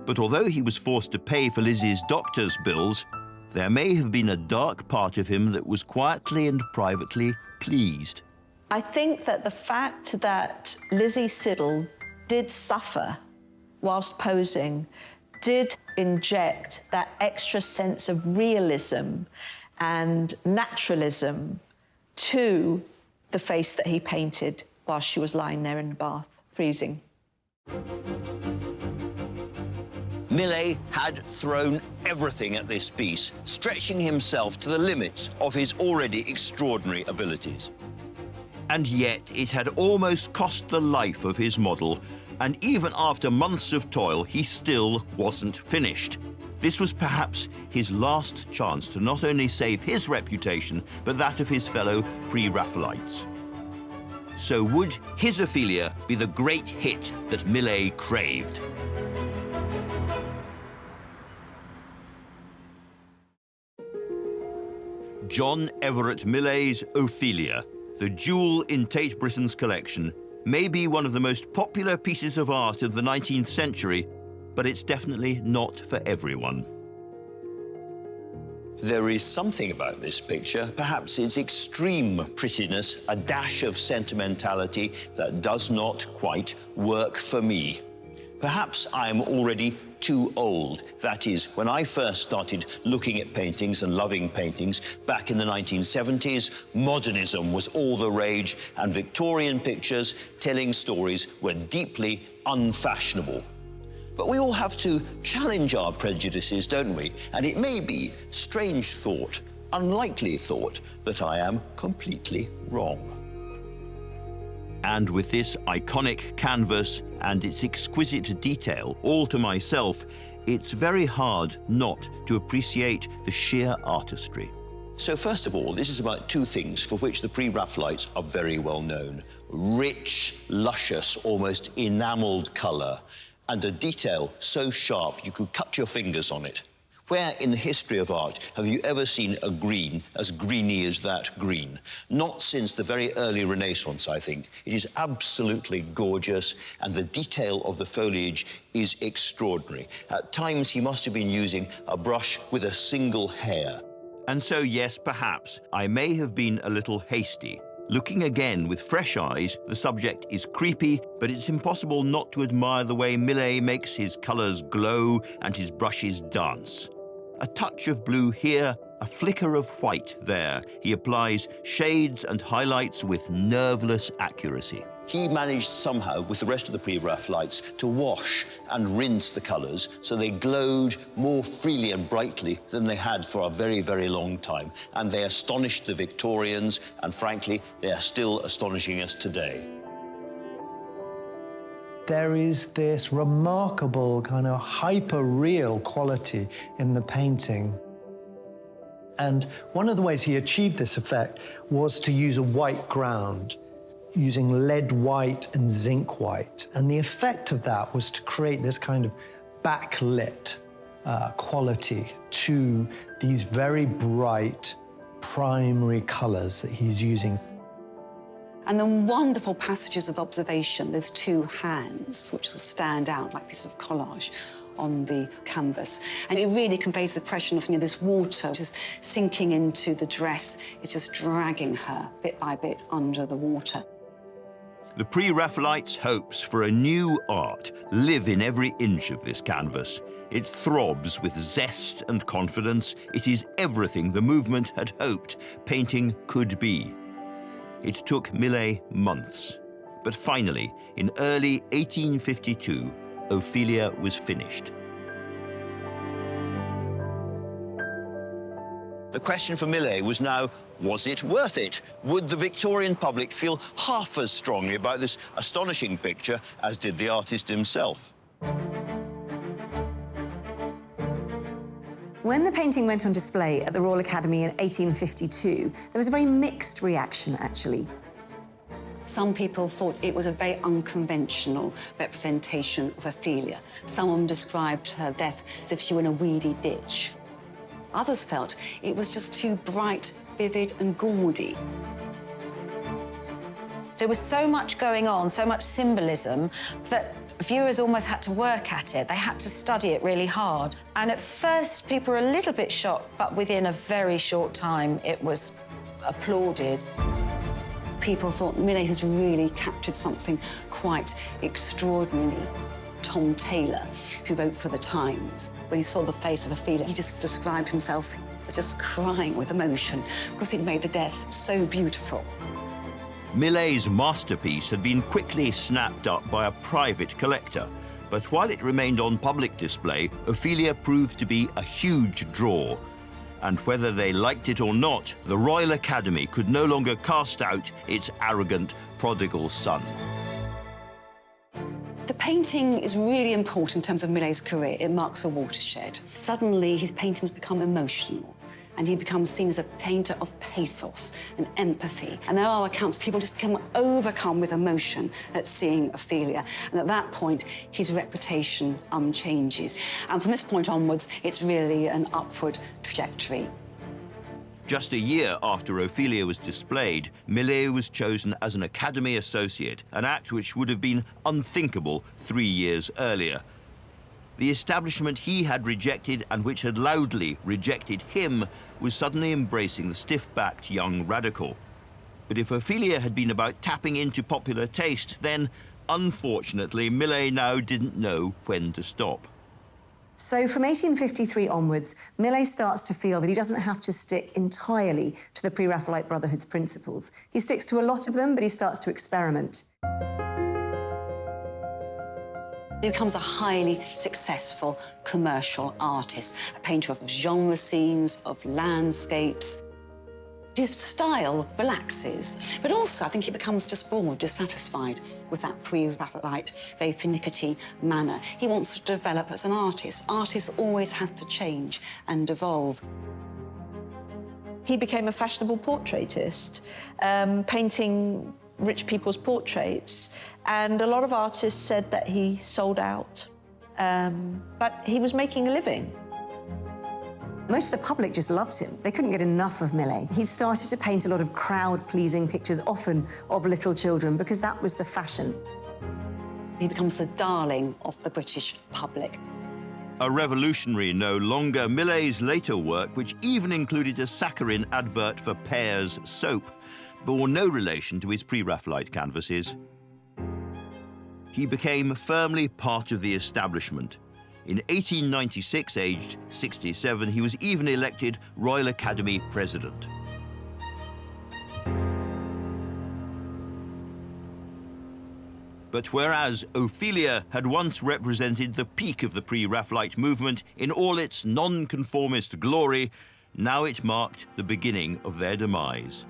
But although he was forced to pay for Lizzie's doctor's bills, there may have been a dark part of him that was quietly and privately pleased. I think that the fact that Lizzie Siddal did suffer whilst posing did inject that extra sense of realism and naturalism to the face that he painted while she was lying there in the bath, freezing. Millais had thrown everything at this piece, stretching himself to the limits of his already extraordinary abilities. And yet it had almost cost the life of his model, and even after months of toil, he still wasn't finished. This was perhaps his last chance to not only save his reputation, but that of his fellow Pre-Raphaelites. So would his Ophelia be the great hit that Millais craved? John Everett Millais' Ophelia, the jewel in Tate Britain's collection, may be one of the most popular pieces of art of the 19th century, but it's definitely not for everyone. There is something about this picture, perhaps its extreme prettiness, a dash of sentimentality that does not quite work for me. Perhaps I am already too old. That is, when I first started looking at paintings and loving paintings back in the 1970s, modernism was all the rage, and Victorian pictures telling stories were deeply unfashionable. But we all have to challenge our prejudices, don't we? And it may be strange thought, unlikely thought, that I am completely wrong. And with this iconic canvas and its exquisite detail all to myself, it's very hard not to appreciate the sheer artistry. So first of all, this is about two things for which the Pre-Raphaelites are very well known. Rich, luscious, almost enameled colour, and a detail so sharp you could cut your fingers on it. Where in the history of art have you ever seen a green as greeny as that green? Not since the very early Renaissance, I think. It is absolutely gorgeous, and the detail of the foliage is extraordinary. At times, he must have been using a brush with a single hair. And so, yes, perhaps, I may have been a little hasty. Looking again with fresh eyes, the subject is creepy, but it's impossible not to admire the way Millais makes his colours glow and his brushes dance. A touch of blue here, a flicker of white there. He applies shades and highlights with nerveless accuracy. He managed somehow, with the rest of the Pre-Raphaelites, to wash and rinse the colours so they glowed more freely and brightly than they had for a very, very long time. And they astonished the Victorians, and frankly, they are still astonishing us today. There is this remarkable kind of hyper-real quality in the painting. And one of the ways he achieved this effect was to use a white ground, using lead white and zinc white. And the effect of that was to create this kind of backlit quality to these very bright primary colours that he's using. And the wonderful passages of observation, there's two hands, which will stand out like pieces of collage on the canvas. And it really conveys the impression of, this water just sinking into the dress. It's just dragging her bit by bit under the water. The Pre-Raphaelites' hopes for a new art live in every inch of this canvas. It throbs with zest and confidence. It is everything the movement had hoped painting could be. It took Millais months, but finally, in early 1852, Ophelia was finished. The question for Millais was now, was it worth it? Would the Victorian public feel half as strongly about this astonishing picture as did the artist himself? When the painting went on display at the Royal Academy in 1852, there was a very mixed reaction, actually. Some people thought it was a very unconventional representation of Ophelia. Someone described her death as if she were in a weedy ditch. Others felt it was just too bright, vivid and gaudy. There was so much going on, so much symbolism, that viewers almost had to work at it. They had to study it really hard. And at first, people were a little bit shocked, but within a very short time, it was applauded. People thought Millais has really captured something quite extraordinary. Tom Taylor, who wrote for The Times, when he saw the face of Ophelia, he just described himself as just crying with emotion because it made the death so beautiful. Millais' masterpiece had been quickly snapped up by a private collector, but while it remained on public display, Ophelia proved to be a huge draw. And whether they liked it or not, the Royal Academy could no longer cast out its arrogant prodigal son. The painting is really important in terms of Millais' career. It marks a watershed. Suddenly, his paintings become emotional, and he becomes seen as a painter of pathos and empathy. And there are accounts of people just become overcome with emotion at seeing Ophelia. And at that point, his reputation changes. And from this point onwards, it's really an upward trajectory. Just a year after Ophelia was displayed, Millais was chosen as an Academy Associate, an act which would have been unthinkable 3 years earlier. The establishment he had rejected and which had loudly rejected him was suddenly embracing the stiff-backed young radical. But if Ophelia had been about tapping into popular taste, then, unfortunately, Millais now didn't know when to stop. So from 1853 onwards, Millais starts to feel that he doesn't have to stick entirely to the Pre-Raphaelite Brotherhood's principles. He sticks to a lot of them, but he starts to experiment. He becomes a highly successful commercial artist, a painter of genre scenes, of landscapes. His style relaxes, but also I think he becomes just bored, dissatisfied with that Pre-Raphaelite, very finicky manner. He wants to develop as an artist. Artists always have to change and evolve. He became a fashionable portraitist, painting rich people's portraits, and a lot of artists said that he sold out, but he was making a living. Most of the public just loved him. They couldn't get enough of Millais. He started to paint a lot of crowd-pleasing pictures, often of little children, because that was the fashion. He becomes the darling of the British public. A revolutionary no longer, Millais' later work, which even included a saccharine advert for Pear's soap, bore no relation to his Pre-Raphaelite canvases. He became firmly part of the establishment. In 1896, aged 67, he was even elected Royal Academy President. But whereas Ophelia had once represented the peak of the Pre-Raphaelite movement in all its non-conformist glory, now it marked the beginning of their demise.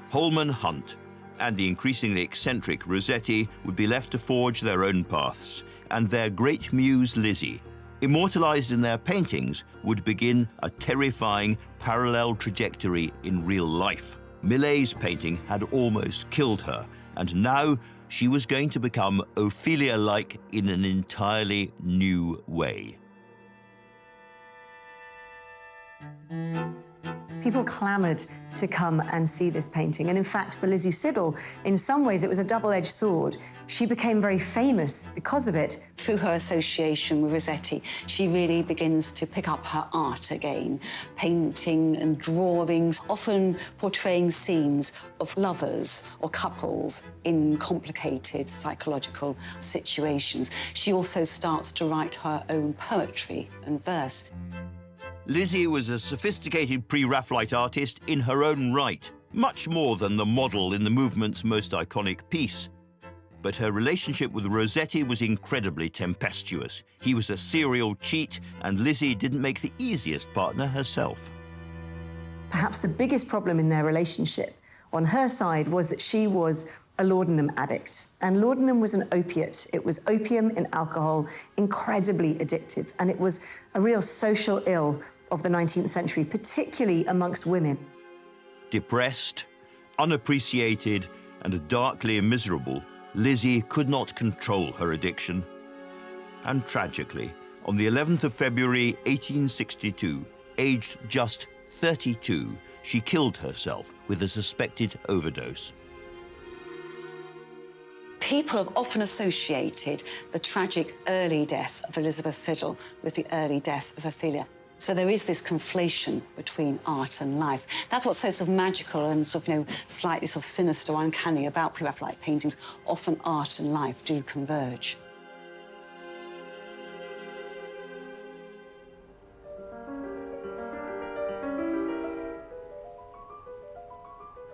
Holman Hunt and the increasingly eccentric Rossetti would be left to forge their own paths, and their great muse Lizzie, immortalized in their paintings, would begin a terrifying parallel trajectory in real life. Millais' painting had almost killed her, and now she was going to become Ophelia-like in an entirely new way. People clamoured to come and see this painting. And in fact, for Lizzie Siddal, in some ways, it was a double-edged sword. She became very famous because of it. Through her association with Rossetti, she really begins to pick up her art again, painting and drawings, often portraying scenes of lovers or couples in complicated psychological situations. She also starts to write her own poetry and verse. Lizzie was a sophisticated Pre-Raphaelite artist in her own right, much more than the model in the movement's most iconic piece. But her relationship with Rossetti was incredibly tempestuous. He was a serial cheat, and Lizzie didn't make the easiest partner herself. Perhaps the biggest problem in their relationship on her side was that she was a laudanum addict. And laudanum was an opiate. It was opium in alcohol, incredibly addictive. And it was a real social ill of the 19th century, particularly amongst women. Depressed, unappreciated, and darkly miserable, Lizzie could not control her addiction. And tragically, on the 11th of February 1862, aged just 32, she killed herself with a suspected overdose. People have often associated the tragic early death of Elizabeth Siddal with the early death of Ophelia. So there is this conflation between art and life. That's what's so sort of magical and sort of, slightly sort of sinister or uncanny about Pre-Raphaelite paintings. Often art and life do converge.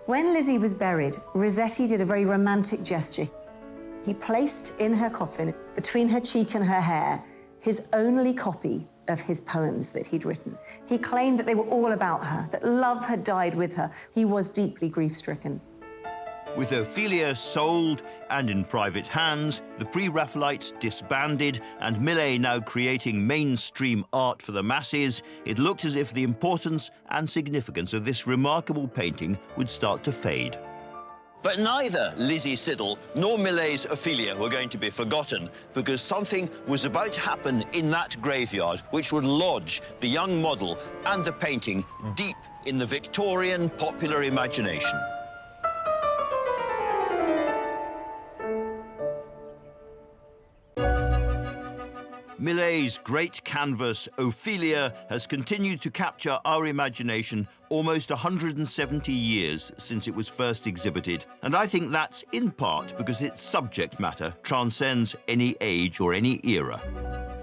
When Lizzie was buried, Rossetti did a very romantic gesture. He placed in her coffin, between her cheek and her hair, his only copy of his poems that he'd written. He claimed that they were all about her, that love had died with her. He was deeply grief-stricken. With Ophelia sold and in private hands, the Pre-Raphaelites disbanded, and Millais now creating mainstream art for the masses, it looked as if the importance and significance of this remarkable painting would start to fade. But neither Lizzie Siddal nor Millais' Ophelia were going to be forgotten, because something was about to happen in that graveyard which would lodge the young model and the painting deep in the Victorian popular imagination. Millais' great canvas, Ophelia, has continued to capture our imagination almost 170 years since it was first exhibited. And I think that's in part because its subject matter transcends any age or any era.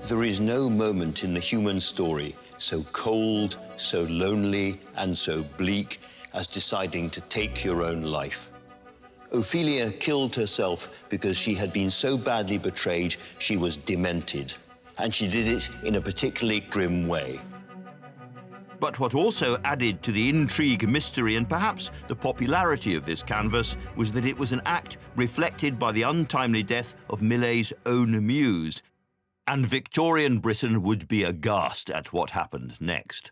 There is no moment in the human story so cold, so lonely, and so bleak as deciding to take your own life. Ophelia killed herself because she had been so badly betrayed she was demented. And she did it in a particularly grim way. But what also added to the intrigue, mystery, and perhaps the popularity of this canvas was that it was an act reflected by the untimely death of Millais' own muse. And Victorian Britain would be aghast at what happened next.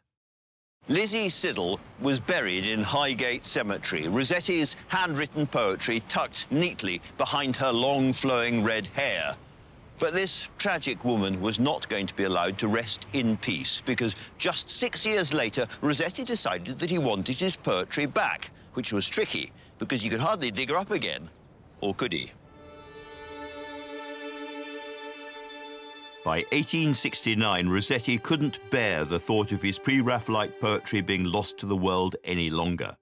Lizzie Siddal was buried in Highgate Cemetery, Rossetti's handwritten poetry tucked neatly behind her long flowing red hair. But this tragic woman was not going to be allowed to rest in peace, because just 6 years later, Rossetti decided that he wanted his poetry back, which was tricky, because he could hardly dig her up again. Or could he? By 1869, Rossetti couldn't bear the thought of his Pre-Raphaelite poetry being lost to the world any longer.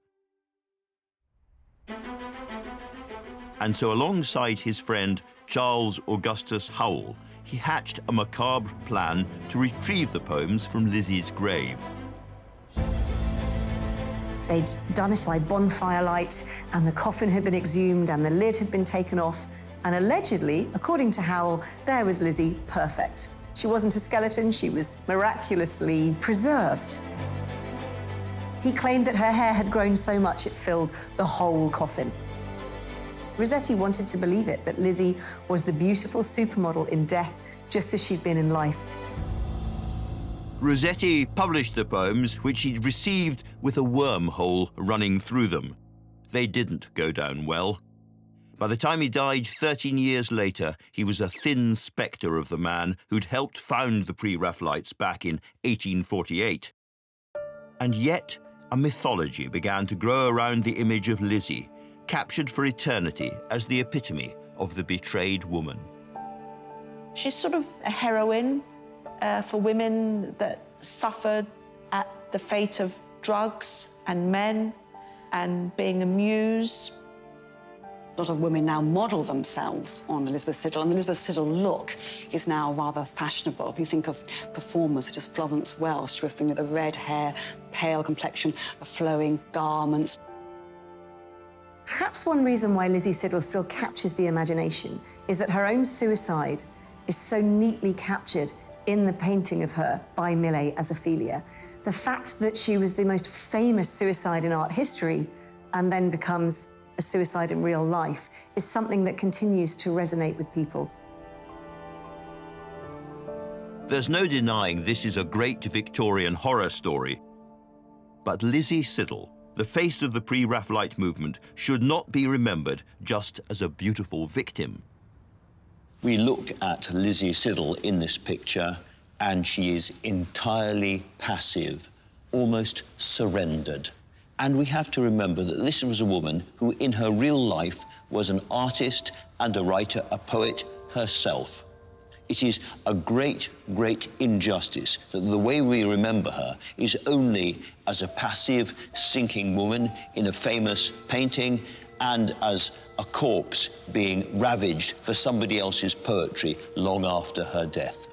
And so alongside his friend Charles Augustus Howell, he hatched a macabre plan to retrieve the poems from Lizzie's grave. They'd done it by bonfire light, and the coffin had been exhumed and the lid had been taken off, and allegedly, according to Howell, there was Lizzie perfect. She wasn't a skeleton, she was miraculously preserved. He claimed that her hair had grown so much it filled the whole coffin. Rossetti wanted to believe it, that Lizzie was the beautiful supermodel in death, just as she'd been in life. Rossetti published the poems, which he'd received with a wormhole running through them. They didn't go down well. By the time he died 13 years later, he was a thin spectre of the man who'd helped found the Pre-Raphaelites back in 1848. And yet, a mythology began to grow around the image of Lizzie, captured for eternity as the epitome of the betrayed woman. She's sort of a heroine for women that suffered at the fate of drugs and men and being a muse. A lot of women now model themselves on Elizabeth Siddal, and the Elizabeth Siddal look is now rather fashionable. If you think of performers such as Florence Welsh with the red hair, pale complexion, the flowing garments. Perhaps one reason why Lizzie Siddal still captures the imagination is that her own suicide is so neatly captured in the painting of her by Millais as Ophelia. The fact that she was the most famous suicide in art history and then becomes a suicide in real life is something that continues to resonate with people. There's no denying this is a great Victorian horror story. But Lizzie Siddal, the face of the Pre-Raphaelite movement, should not be remembered just as a beautiful victim. We look at Lizzie Siddal in this picture, and she is entirely passive, almost surrendered. And we have to remember that this was a woman who, in her real life, was an artist and a writer, a poet herself. It is a great, great injustice that the way we remember her is only as a passive, sinking woman in a famous painting and as a corpse being ravaged for somebody else's poetry long after her death.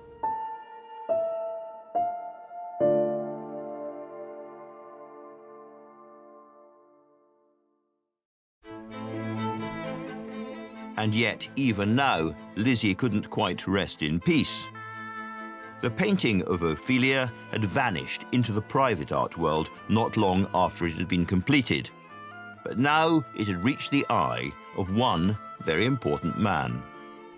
And yet, even now, Lizzie couldn't quite rest in peace. The painting of Ophelia had vanished into the private art world not long after it had been completed. But now it had reached the eye of one very important man.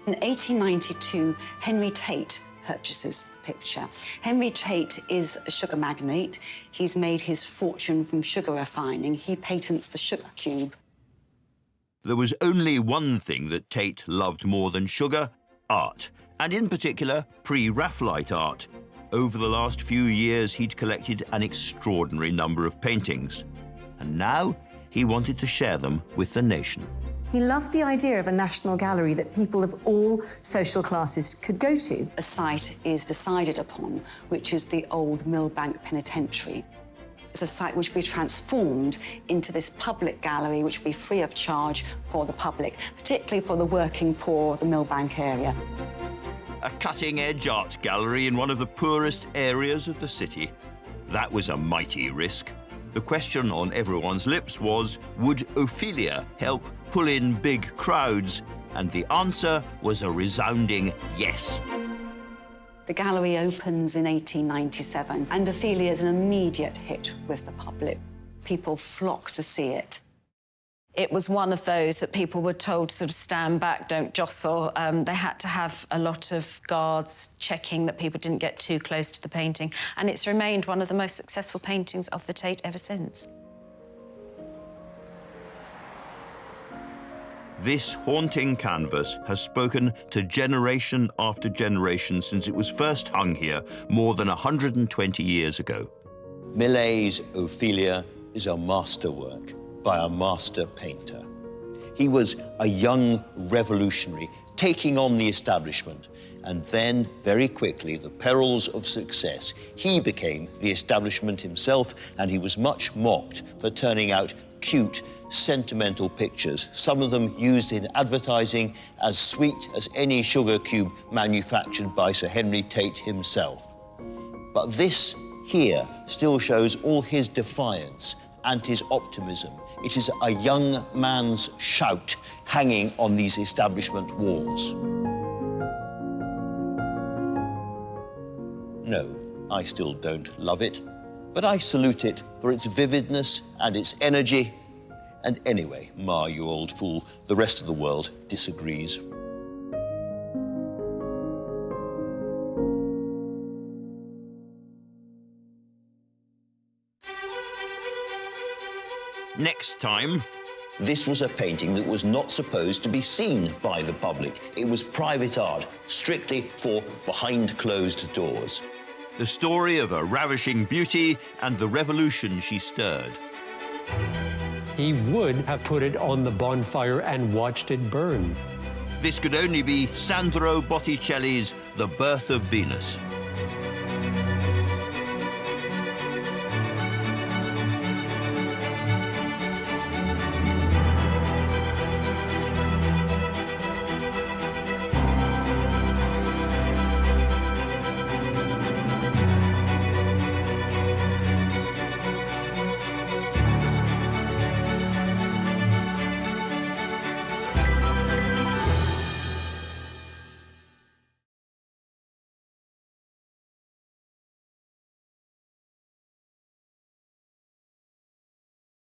In 1892, Henry Tate purchases the picture. Henry Tate is a sugar magnate. He's made his fortune from sugar refining. He patents the sugar cube. There was only one thing that Tate loved more than sugar: art, and in particular, Pre-Raphaelite art. Over the last few years, he'd collected an extraordinary number of paintings. And now he wanted to share them with the nation. He loved the idea of a national gallery that people of all social classes could go to. A site is decided upon, which is the old Millbank Penitentiary. It's a site which will be transformed into this public gallery, which will be free of charge for the public, particularly for the working poor of the Millbank area. A cutting-edge art gallery in one of the poorest areas of the city. That was a mighty risk. The question on everyone's lips was, would Ophelia help pull in big crowds? And the answer was a resounding yes. The gallery opens in 1897, and Ophelia is an immediate hit with the public. People flock to see it. It was one of those that people were told to sort of stand back, don't jostle. They had to have a lot of guards checking that people didn't get too close to the painting. And it's remained one of the most successful paintings of the Tate ever since. This haunting canvas has spoken to generation after generation since it was first hung here more than 120 years ago. Millais' Ophelia is a masterwork by a master painter. He was a young revolutionary taking on the establishment, and then, very quickly, the perils of success. He became the establishment himself, and he was much mocked for turning out cute, sentimental pictures, some of them used in advertising as sweet as any sugar cube manufactured by Sir Henry Tate himself. But this here still shows all his defiance and his optimism. It is a young man's shout hanging on these establishment walls. No, I still don't love it, but I salute it for its vividness and its energy. And anyway, Ma, you old fool, the rest of the world disagrees. Next time. This was a painting that was not supposed to be seen by the public. It was private art, strictly for behind closed doors. The story of a ravishing beauty and the revolution she stirred. He would have put it on the bonfire and watched it burn. This could only be Sandro Botticelli's The Birth of Venus.